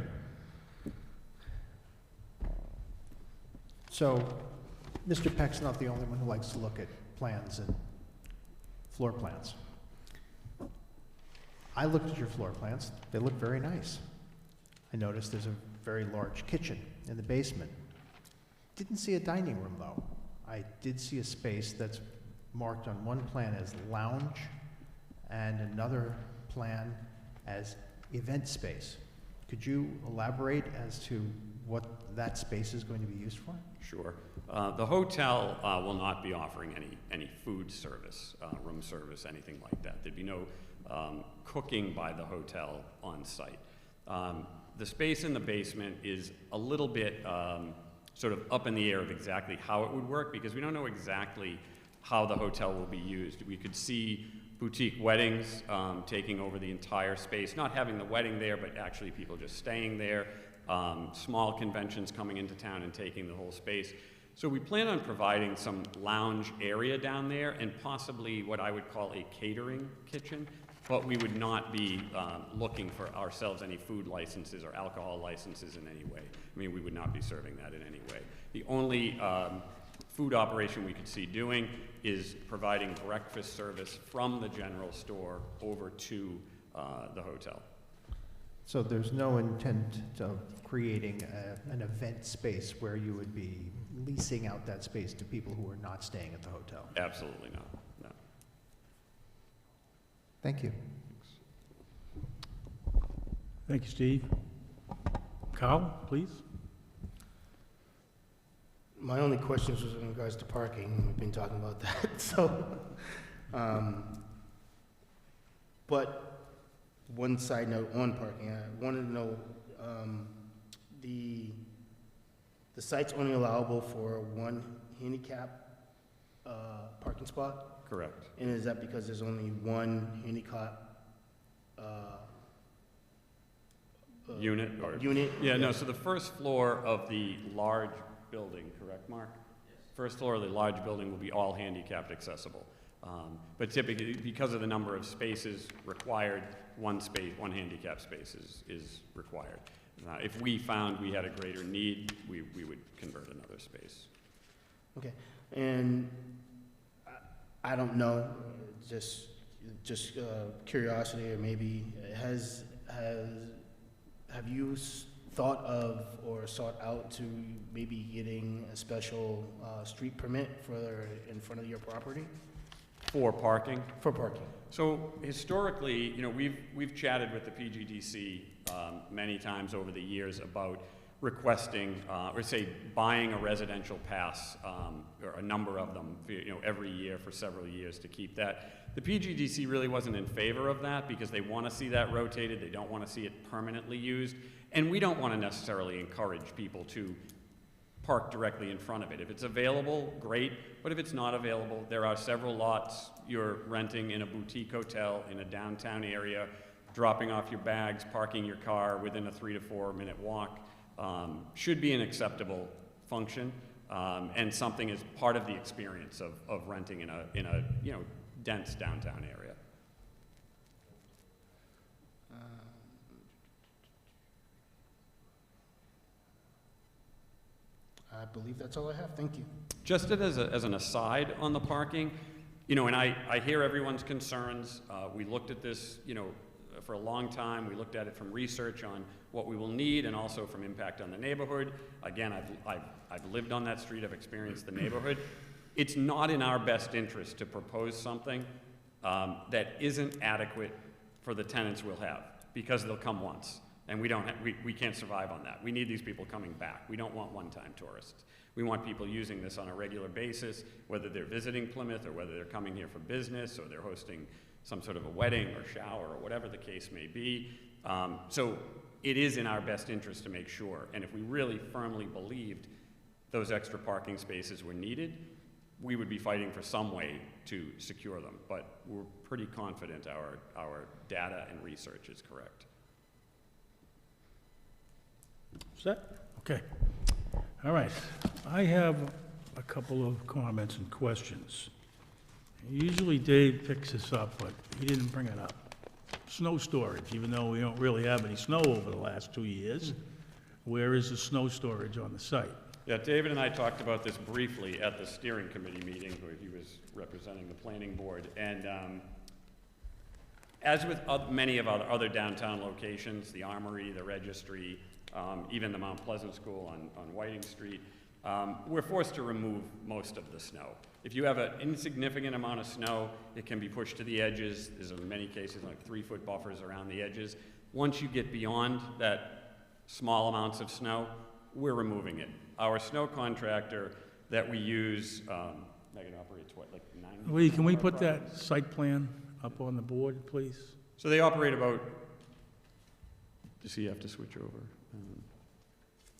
So, Mr. Peck's not the only one who likes to look at plans and floor plans. I looked at your floor plans. They look very nice. I noticed there's a very large kitchen in the basement. Didn't see a dining room, though. I did see a space that's marked on one plan as lounge and another plan as event space. Could you elaborate as to what that space is going to be used for? Sure. The hotel will not be offering any food service, room service, anything like that. There'd be no cooking by the hotel on site. The space in the basement is a little bit sort of up in the air of exactly how it would work, because we don't know exactly how the hotel will be used. We could see boutique weddings taking over the entire space, not having the wedding there, but actually people just staying there, small conventions coming into town and taking the whole space. So we plan on providing some lounge area down there and possibly what I would call a catering kitchen, but we would not be looking for ourselves any food licenses or alcohol licenses in any way. I mean, we would not be serving that in any way. The only food operation we could see doing is providing breakfast service from the general store over to the hotel. So there's no intent of creating an event space where you would be leasing out that space to people who are not staying at the hotel? Absolutely not, no. Thank you. Thank you, Steve. Carl, please. My only questions was in regards to parking. We've been talking about that, so. But one side note on parking, I wanted to know, the site's only allowable for one handicap parking spot? Correct. And is that because there's only one handicap Unit? Or, unit? yeah, no, so the first floor of the large building, correct, Mark? Yes. First floor of the large building will be all handicapped accessible. But typically, because of the number of spaces required, one handicap space is required. If we found we had a greater need, we would convert another space. Okay, and I don't know, just curiosity, or maybe have you thought of or sought out to maybe getting a special street permit in front of your property? For parking? For parking. So historically, you know, we've chatted with the PGDC many times over the years about requesting, or say buying a residential pass, or a number of them, you know, every year for several years to keep that. The PGDC really wasn't in favor of that because they want to see that rotated. They don't want to see it permanently used. And we don't want to necessarily encourage people to park directly in front of it. If it's available, great, but if it's not available, there are several lots you're renting in a boutique hotel in a downtown area, dropping off your bags, parking your car within a 3 to 4 minute walk, should be an acceptable function, and something as part of the experience of renting in a you know, dense downtown area. I believe that's all I have. Thank you. Just as an aside on the parking, you know, and I hear everyone's concerns. We looked at this, you know, for a long time, we looked at it from research on what we will need and also from impact on the neighborhood. Again, I've lived on that street, I've experienced the neighborhood. It's not in our best interest to propose something that isn't adequate for the tenants we'll have, because they'll come once, and we can't survive on that. We need these people coming back. We don't want one-time tourists. We want people using this on a regular basis, whether they're visiting Plymouth or whether they're coming here for business or they're hosting some sort of a wedding or shower or whatever the case may be. So it is in our best interest to make sure, and if we really firmly believed those extra parking spaces were needed, we would be fighting for some way to secure them, but we're pretty confident our data and research is correct. Set? Okay. All right. I have a couple of comments and questions. Usually Dave picks this up, but he didn't bring it up. Snow storage, even though we don't really have any snow over the last 2 years. Where is the snow storage on the site? Yeah, David and I talked about this briefly at the steering committee meeting where he was representing the planning board. And as with many of our other downtown locations, the Armory, the Registry, even the Mount Pleasant School on Whiting Street, we're forced to remove most of the snow. If you have an insignificant amount of snow, it can be pushed to the edges. There's in many cases like 3-foot buffers around the edges. Once you get beyond that small amounts of snow, we're removing it. Our snow contractor that we use, Megan operates what, like 9? Lee, can we put that site plan up on the board, please? So they operate about, does he have to switch over?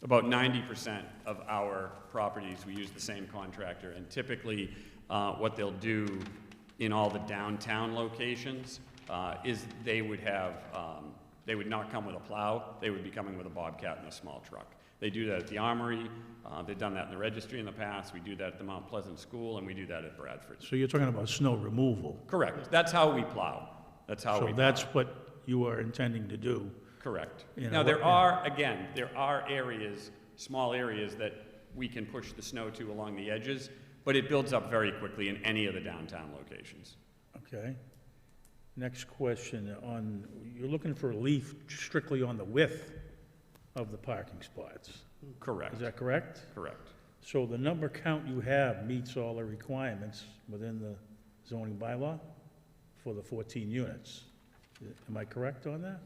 About 90% of our properties, we use the same contractor, and typically what they'll do in all the downtown locations is they would not come with a plow, they would be coming with a Bobcat and a small truck. They do that at the Armory, they've done that in the Registry in the past, we do that at the Mount Pleasant School, and we do that at Bradford. So you're talking about snow removal? Correct, that's how we plow. That's how we So plow. that's what you are intending to do? Correct. You Now, know, there are areas, small areas that we can push the snow to along the edges, but it builds up very quickly in any of the downtown locations. Okay. Next question on, you're looking for relief strictly on the width of the parking spots? Correct. Is that correct? Correct. So the number count you have meets all the requirements within the zoning bylaw for the 14 units? Am I correct on that?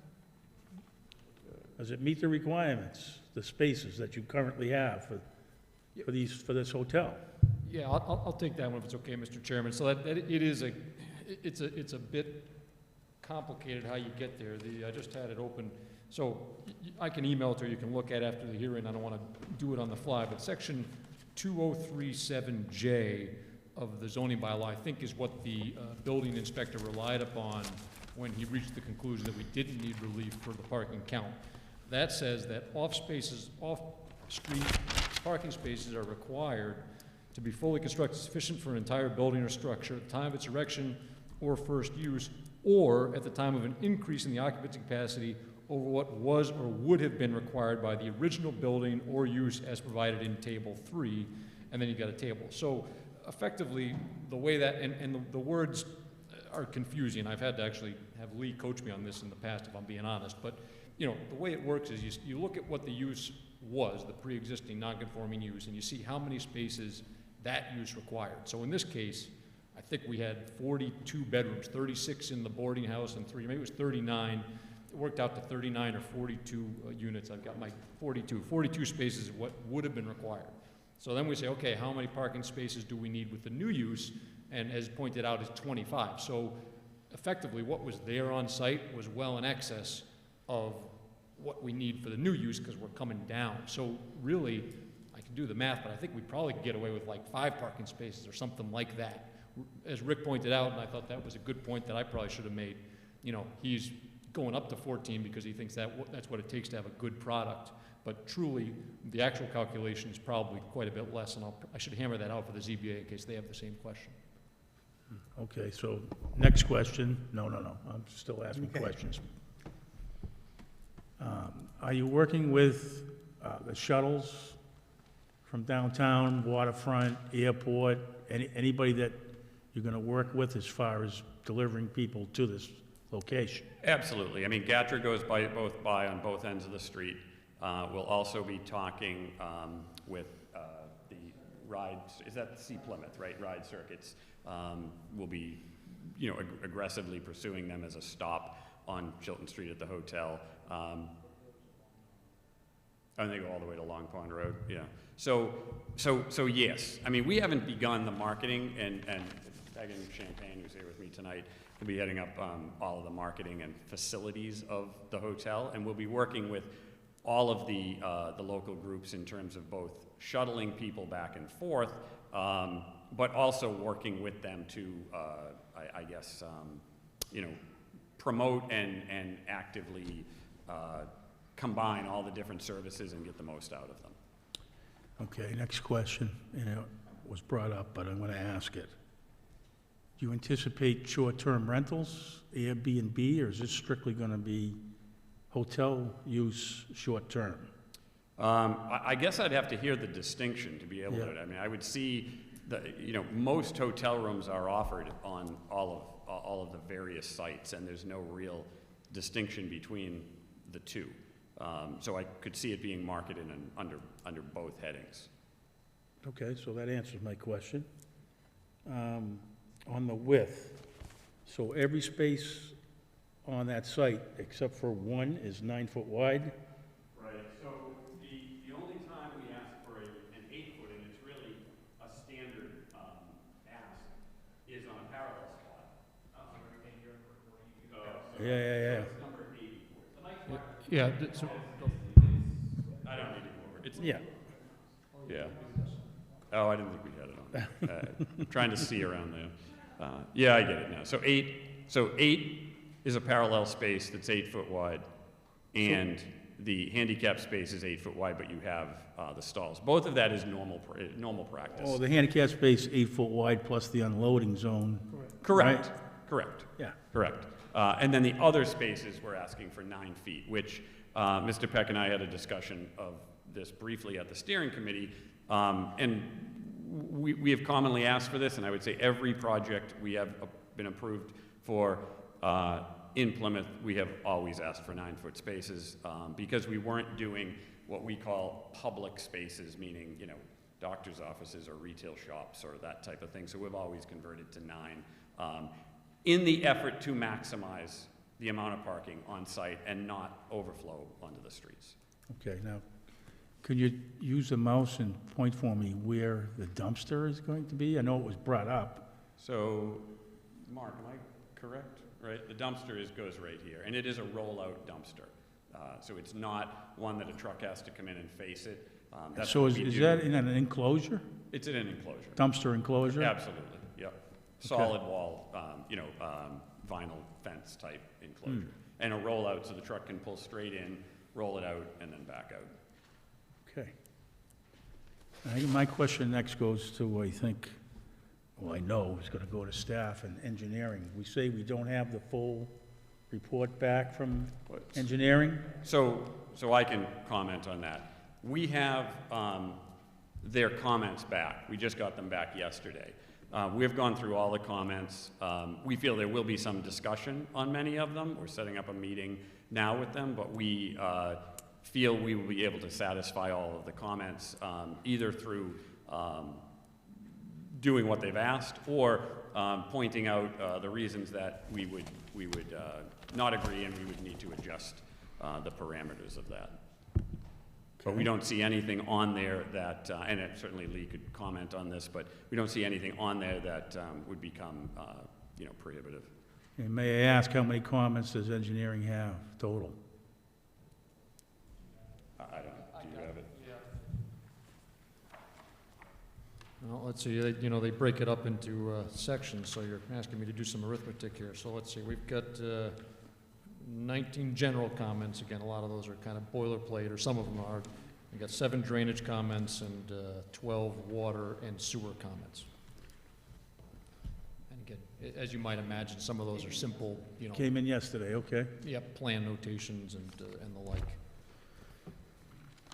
Does it meet the requirements, the spaces that you currently have for this hotel? Yeah, I'll take that one if it's okay, Mr. Chairman. So it's a bit complicated how you get there. I just had it open. So I can email it or you can look at it after the hearing. I don't want to do it on the fly, but section 2037J of the zoning bylaw, I think, is what the building inspector relied upon when he reached the conclusion that we didn't need relief for the parking count. That says that off-street parking spaces are required to be fully constructed sufficient for an entire building or structure at the time of its erection or first use, or at the time of an increase in the occupancy capacity over what was or would have been required by the original building or use as provided in Table 3, and then you've got a table. So effectively, the way that, and the words are confusing. I've had to actually have Lee coach me on this in the past, if I'm being honest, but you know, the way it works is you look at what the use was, the pre-existing non-conforming use, and you see how many spaces that use required. So in this case, I think we had 42 bedrooms, 36 in the boarding house and maybe it was 39. It worked out to 39 or 42 units. I've got my 42 spaces is what would have been required. So then we say, okay, how many parking spaces do we need with the new use? And as pointed out, is 25. So effectively, what was there on site was well in excess of what we need for the new use because we're coming down. So really, I can do the math, but I think we probably could get away with like 5 parking spaces or something like that. As Rick pointed out, and I thought that was a good point that I probably should have made, you know, he's going up to 14 because he thinks that's what it takes to have a good product. But truly, the actual calculation is probably quite a bit less, and I should hammer that out for the ZBA in case they have the same question. Okay, so next question. No, I'm still asking questions. Are you working with the shuttles from downtown, waterfront, airport, anybody that you're going to work with as far as delivering people to this location. Absolutely. I mean, GATRA goes by on both ends of the street. We'll also be talking with the ride, is that C Plymouth, right? Ride circuits. We'll be, aggressively pursuing them as a stop on Chilton Street at the hotel. And they go all the way to Long Pond Road, yeah. So yes. I mean, we haven't begun the marketing, and Megan Champagne, who's here with me tonight, will be heading up all of the marketing and facilities of the hotel, and we'll be working with all of the local groups in terms of both shuttling people back and forth, but also working with them to, I guess, promote and actively combine all the different services and get the most out of them. Okay, next question, and it was brought up, but I'm going to ask it. Do you anticipate short-term rentals, Airbnb, or is this strictly going to be hotel use short-term? I guess I'd have to hear the distinction to be able to. I mean, I would see most hotel rooms are offered on all of the various sites, and there's no real distinction between the two. So I could see it being marketed under both headings. Okay, so that answers my question. On the width, so every space on that site, except for one, is 9 foot wide? Right, so the only time we ask for an 8-foot, and it's really a standard ask, is on a parallel spot. Yeah. It's number 84. Yeah, I don't need to go over it. It's, Yeah. Yeah. Oh, I didn't think we had it on. Trying to see around there. Yeah, I get it now. So eight is a parallel space that's 8 foot wide, and the handicap space is 8 foot wide, but you have the stalls. Both of that is normal practice. Oh, the handicap space 8 foot wide plus the unloading zone. Correct. Right? Correct. Yeah. Correct. And then the other spaces, we're asking for 9 feet, which Mr. Peck and I had a discussion of this briefly at the steering committee, and we have commonly asked for this, and I would say every project we have been approved for in Plymouth, we have always asked for 9-foot spaces because we weren't doing what we call public spaces, meaning, doctor's offices or retail shops or that type of thing. So we've always converted to 9 in the effort to maximize the amount of parking on site and not overflow onto the streets. Okay, now, could you use the mouse and point for me where the dumpster is going to be? I know it was brought up. So, Mark, am I correct? Right, the dumpster goes right here, and it is a rollout dumpster. So it's not one that a truck has to come in and face it. That's So what is we is do. that in an enclosure? It's in an enclosure. Dumpster enclosure? Absolutely, yep. Solid wall, vinyl fence type enclosure. And a rollout so the truck can pull straight in, roll it out, and then back out. Okay. My question next goes to, I know is going to go to staff and engineering. We say we don't have the full report back from engineering? So I can comment on that. We have their comments back. We just got them back yesterday. We have gone through all the comments. We feel there will be some discussion on many of them. We're setting up a meeting now with them, but we feel we will be able to satisfy all of the comments either through doing what they've asked or pointing out the reasons that we would not agree and we would need to adjust the parameters of that. But we don't see anything on there that, and certainly Lee could comment on this, but we don't see anything on there that would become, prohibitive. And may I ask, how many comments does engineering have total? I don't, do you have it? Well, let's see, they break it up into sections, so you're asking me to do some arithmetic here. So let's see, we've got 19 general comments. Again, a lot of those are kind of boilerplate, or some of them are. We've got 7 drainage comments and 12 water and sewer comments. And again, as you might imagine, some of those are simple, Came in yesterday, okay. Yep, plan notations and the like.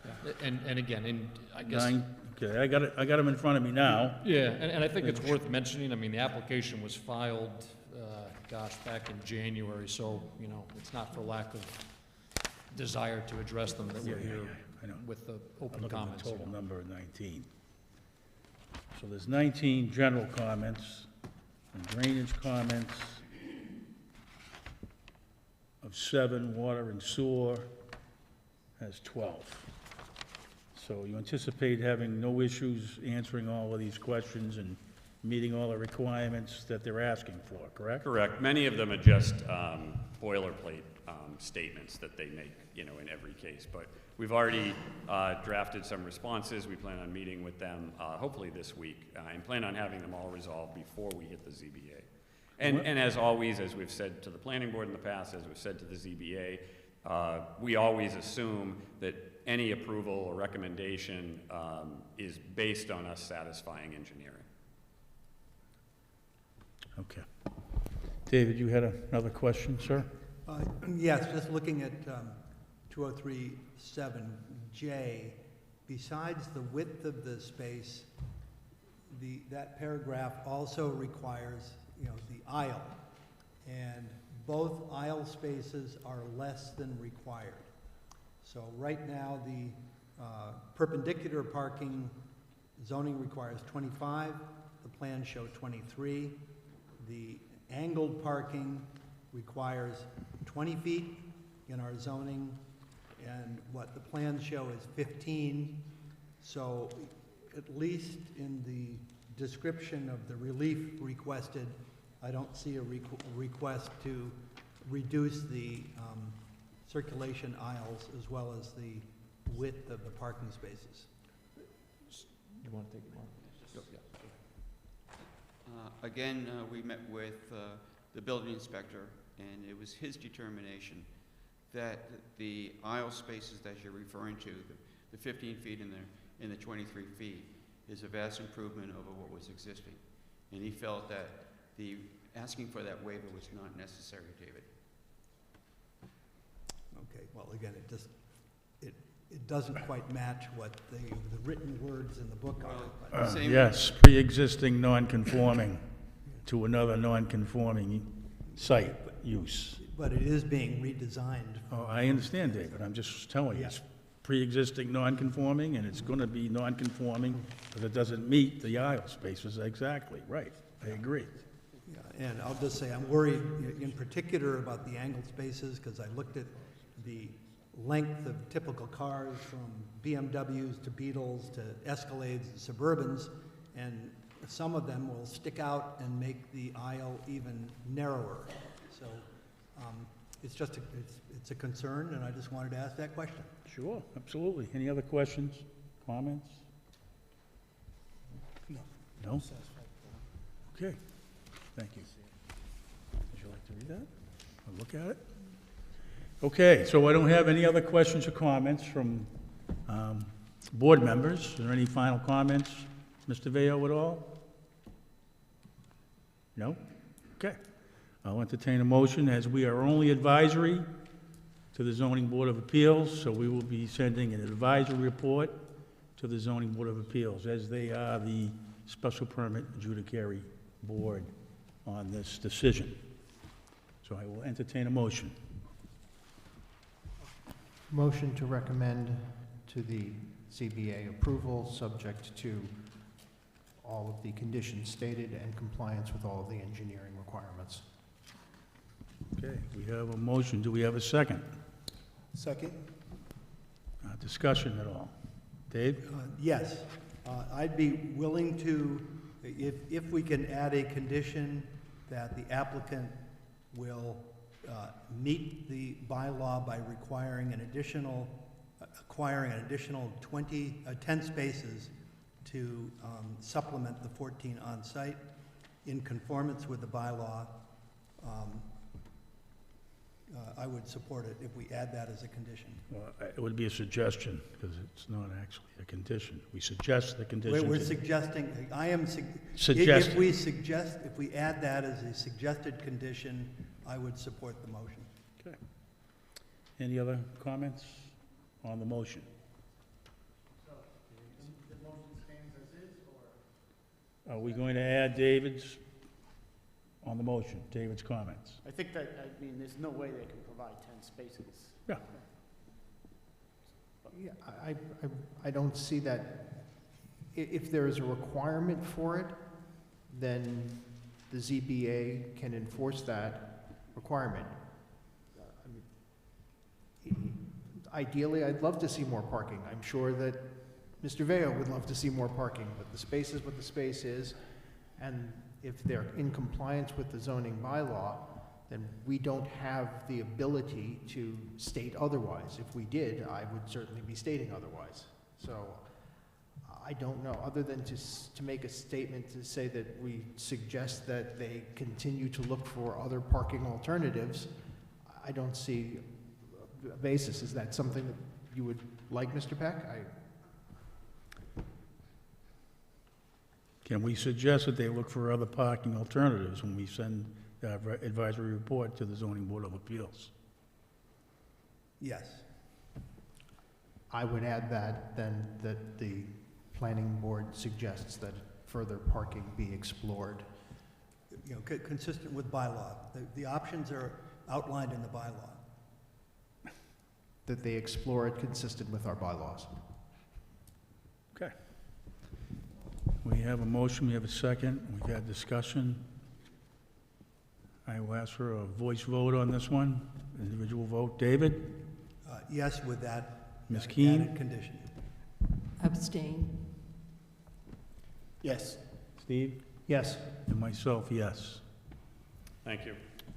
Yeah. And again, I guess. 9, okay, I got them in front of me now. Yeah, and I think it's worth mentioning, the application was filed gosh, back in January, so, you know, it's not for lack of desire to address them that we're here I know. with the I'm open looking at comments. the you total know. number of 19. So there's 19 general comments, and drainage comments of 7, water and sewer has 12. So you anticipate having no issues answering all of these questions and meeting all the requirements that they're asking for, correct? Correct. Many of them are just boilerplate statements that they make, you know, in every case. But we've already drafted some responses. We plan on meeting with them hopefully this week and plan on having them all resolved before we hit the ZBA. And as always, as we've said to the planning board in the past, as we've said to the ZBA, we always assume that any approval or recommendation is based on us satisfying engineering. Okay. David, you had another question, sir? Yes, just looking at 2037J, besides the width of the space, that paragraph also requires, you know, the aisle. And both aisle spaces are less than required. So right now, the perpendicular parking zoning requires 25, the plans show 23. The angled parking requires 20 feet in our zoning, and what the plans show is 15. So at least in the description of the relief requested, I don't see a request to reduce the circulation aisles as well as the width of the parking spaces. You want to take it, Mark? Again, we met with the building inspector, and it was his determination that the aisle spaces that you're referring to, the 15 feet and the 23 feet, is a vast improvement over what was existing. And he felt that the asking for that waiver was not necessary, David. Okay, well, again, it doesn't quite match what the written words in the book are. But Yes, pre-existing non-conforming to another non-conforming site use. But it is being redesigned. Oh, I understand, David, I'm just telling you, it's pre-existing non-conforming, and it's gonna be non-conforming because it doesn't meet the aisle spaces exactly, right, I agree. Yeah, and I'll just say, I'm worried in particular about the angled spaces, because I looked at the length of typical cars from BMWs to Beetles to Escalades and Suburbans, and some of them will stick out and make the aisle even narrower. So it's just it's a concern, and I just wanted to ask that question. Sure, absolutely. Any other questions, comments? No. No? Okay, thank you. Would you like to read that or look at it? Okay, so I don't have any other questions or comments from board members. Is there any final comments, Mr. Veo, at all? No? Okay. I'll entertain a motion, as we are only advisory to the Zoning Board of Appeals, so we will be sending an advisory report to the Zoning Board of Appeals, as they are the special permit adjudicatory board on this decision. So I will entertain a motion. Motion to recommend to the ZBA approval, subject to all of the conditions stated and compliance with all of the engineering requirements. Okay, we have a motion. Do we have a second? Second? Discussion at all? Dave? Yes, I'd be willing to, if we can add a condition that the applicant will meet the bylaw by acquiring an additional 10 spaces to supplement the 14 on-site in conformance with the bylaw, I would support it if we add that as a condition. Well, it would be a suggestion, because it's not actually a condition. We suggest the condition. We're suggesting, Suggesting. if we add that as a suggested condition, I would support the motion. Okay. Any other comments on the motion? So, the motion stands as is, or? Are we going to add David's on the motion, David's comments. I think that, I mean, there's no way they can provide 10 spaces. Yeah. Yeah, I don't see that. If there is a requirement for it, then the ZBA can enforce that requirement. Ideally, I'd love to see more parking. I'm sure that Mr. Veo would love to see more parking, but the space is what the space is. And if they're in compliance with the zoning bylaw, then we don't have the ability to state otherwise. If we did, I would certainly be stating otherwise. So I don't know, other than to make a statement to say that we suggest that they continue to look for other parking alternatives, I don't see a basis. Is that something that you would like, Mr. Peck? Can we suggest that they look for other parking alternatives when we send the advisory report to the Zoning Board of Appeals? Yes. I would add that, then, that the planning board suggests that further parking be explored. You know, consistent with bylaw. The options are outlined in the bylaw. That they explore it consistent with our bylaws. Okay. We have a motion, we have a second, we've had discussion. I will ask for a voice vote on this one, individual vote. David? Yes, with that Ms. Keen? added condition. Abstain. Yes. Steve? Yes. And myself, yes. Thank you.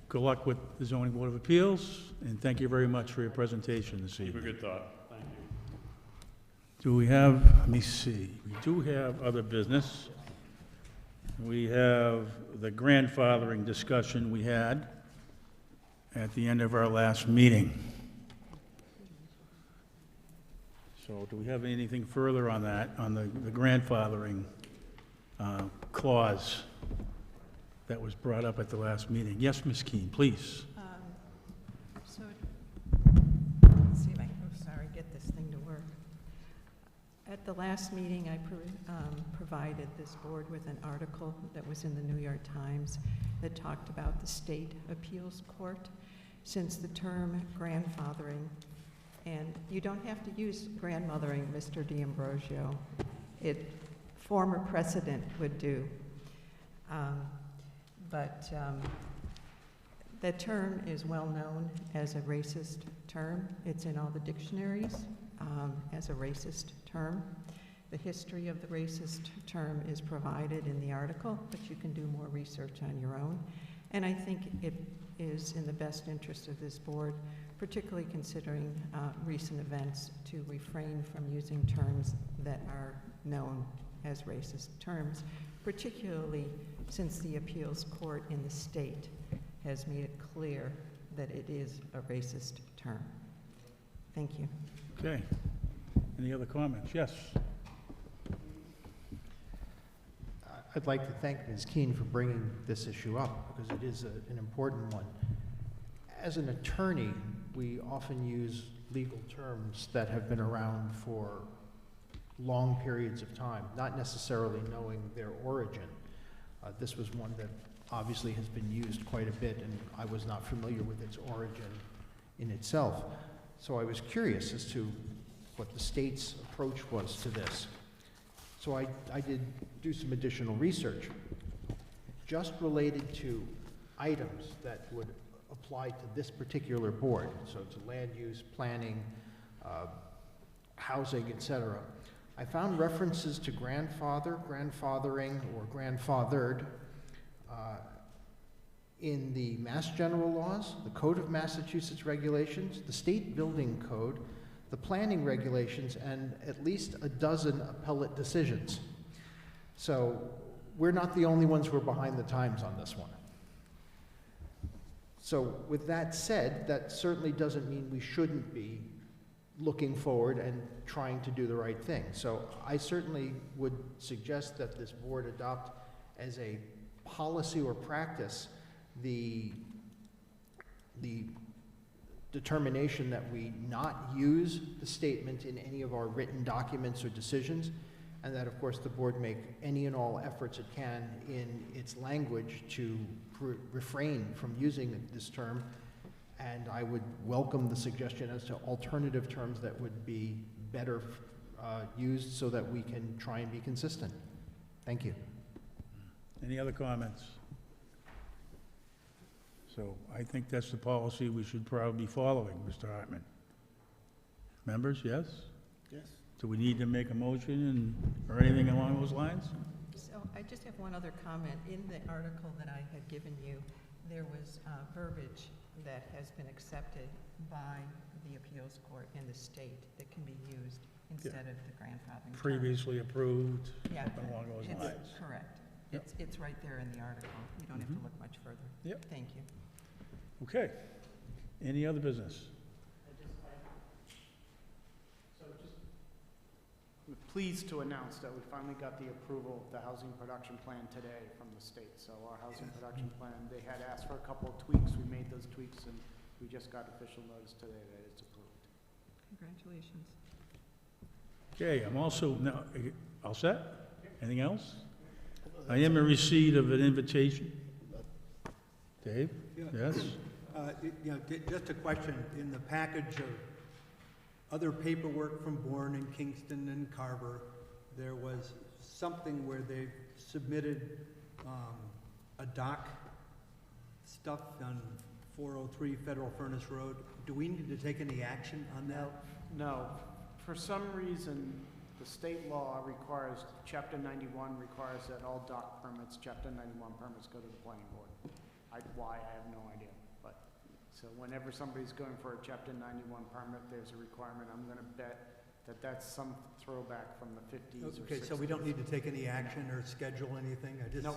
Good luck with the Zoning Board of Appeals, and thank you very much for your presentation this Keep a evening. good thought. Thank you. Do we have, let me see, we do have other business. We have the grandfathering discussion we had at the end of our last meeting. So do we have anything further on that, on the grandfathering clause that was brought up at the last meeting? Yes, Ms. Keen, please. So, let's see if I can, get this thing to work. At the last meeting, I provided this board with an article that was in the New York Times that talked about the state appeals court. Since the term grandfathering, and you don't have to use grandmothering, Mr. D'Ambrosio, former precedent would do. But the term is well known as a racist term. It's in all the dictionaries as a racist term. The history of the racist term is provided in the article, but you can do more research on your own. And I think it is in the best interest of this board, particularly considering recent events, to refrain from using terms that are known as racist terms, particularly since the appeals court in the state has made it clear that it is a racist term. Thank you. Okay. Any other comments? Yes. I'd like to thank Ms. Keen for bringing this issue up, because it is an important one. As an attorney, we often use legal terms that have been around for long periods of time, not necessarily knowing their origin. This was one that obviously has been used quite a bit, and I was not familiar with its origin in itself. So I was curious as to what the state's approach was to this. So I did do some additional research, just related to items that would apply to this particular board, so to land use, planning, housing, etc. I found references to grandfather, grandfathering, or grandfathered in the Mass General Laws, the Code of Massachusetts Regulations, the State Building Code, the planning regulations, and at least a dozen appellate decisions. So we're not the only ones who are behind the times on this one. So with that said, that certainly doesn't mean we shouldn't be looking forward and trying to do the right thing. So I certainly would suggest that this board adopt as a policy or practice the determination that we not use the statement in any of our written documents or decisions, and that, of course, the board make any and all efforts it can in its language to refrain from using this term. And I would welcome the suggestion as to alternative terms that would be better used so that we can try and be consistent. Thank you. Any other comments? So I think that's the policy we should probably be following, Mr. Hartman. Members, yes? Yes. Do we need to make a motion or anything along those lines? So I just have one other comment. In the article that I had given you, there was verbiage that has been accepted by the appeals court in the state that can be used instead of the grandfathering term. Previously approved, Yeah, along those it's lines. correct. Yep. It's right there in the article. You don't have to look much further. Yep. Thank you. Okay. Any other business? We're pleased to announce that we finally got the approval of the housing production plan today from the state. So our housing production plan, they had asked for a couple of tweaks. We made those tweaks, and we just got official notice today that it's approved. Congratulations. Okay, I'm also, now, all set? Anything else? I am in receipt of an invitation. Dave? Yes? Just a question, in the package of other paperwork from Bourne and Kingston and Carver, there was something where they submitted a dock stuff on 403 Federal Furnace Road. Do we need to take any action on that? No. For some reason, the state law requires, Chapter 91 requires that all dock permits, Chapter 91 permits go to the planning board. Why, I have no idea. But, so whenever somebody's going for a Chapter 91 permit, there's a requirement. I'm gonna bet that that's some throwback from the 50s or 60s. Okay, so we don't need to take any action or schedule anything? No.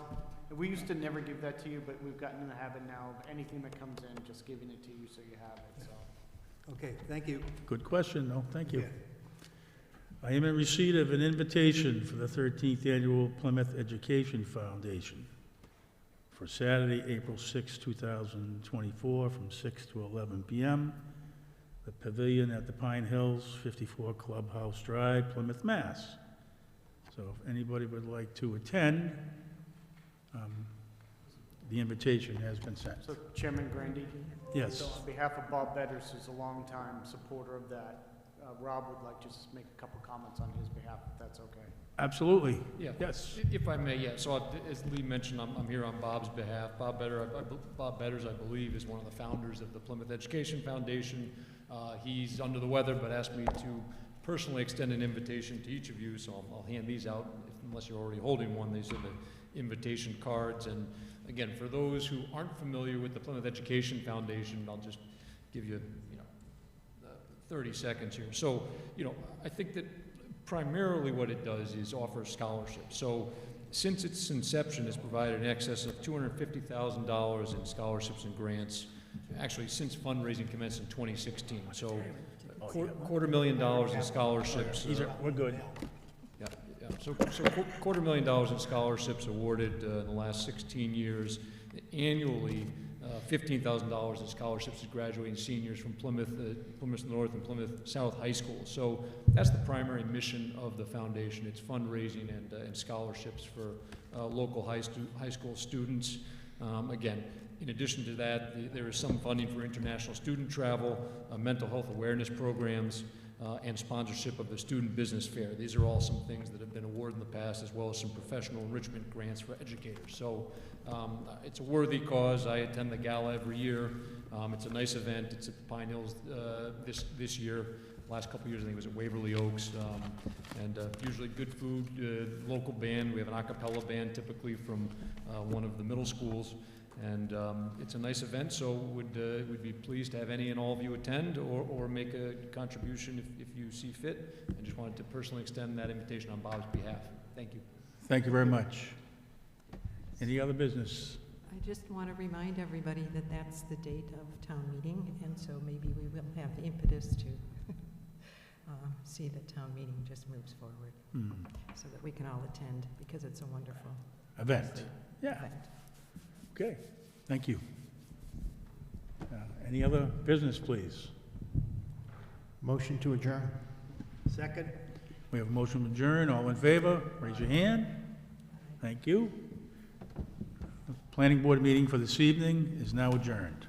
We used to never give that to you, but we've gotten in the habit now of anything that comes in, just giving it to you so you have it, so. Okay, thank you. Good question, though. Thank you. Yeah. I am in receipt of an invitation for the 13th Annual Plymouth Education Foundation for Saturday, April 6, 2024, from 6 to 11 p.m. The Pavilion at the Pine Hills, 54 Clubhouse Drive, Plymouth, Mass. So if anybody would like to attend, the invitation has been sent. So Chairman Grandy? Yes. So on behalf of Bob Betters, who's a longtime supporter of that, Rob would like to just make a couple comments on his behalf, if that's okay. Absolutely. Yeah. Yes. If I may, yeah. So as Lee mentioned, I'm here on Bob's behalf. Bob Betters, I believe, is one of the founders of the Plymouth Education Foundation. He's under the weather, but asked me to personally extend an invitation to each of you, so I'll hand these out, unless you're already holding one. These are the invitation cards. And again, for those who aren't familiar with the Plymouth Education Foundation, I'll just give you, 30 seconds here. So, I think that primarily what it does is offer scholarships. So since its inception, it's provided in excess of $250,000 in scholarships and grants, actually since fundraising commenced in 2016. So $250,000 in scholarships. We're good. Yeah. So $250,000 in scholarships awarded in the last 16 years. Annually, $15,000 in scholarships to graduating seniors from Plymouth North and Plymouth South High School. So that's the primary mission of the foundation. It's fundraising and scholarships for local high school students. Again, in addition to that, there is some funding for international student travel, mental health awareness programs, and sponsorship of the Student Business Fair. These are all some things that have been awarded in the past, as well as some professional enrichment grants for educators. So it's a worthy cause. I attend the gala every year. It's a nice event. It's at the Pine Hills this year. Last couple of years, I think it was at Waverly Oaks. And usually good food, local band. We have an a cappella band typically from one of the middle schools. And it's a nice event, so would be pleased to have any and all of you attend or make a contribution if you see fit. I just wanted to personally extend that invitation on Bob's behalf. Thank you. Thank you very much. Any other business? I just want to remind everybody that that's the date of town meeting, and so maybe we will have the impetus to see that town meeting just moves forward so that we can all attend, because it's a wonderful Event. Yeah. event. Okay, thank you. Any other business, please? Motion to adjourn. Second? We have a motion to adjourn. All in favor, raise your hand. Thank you. The planning board meeting for this evening is now adjourned.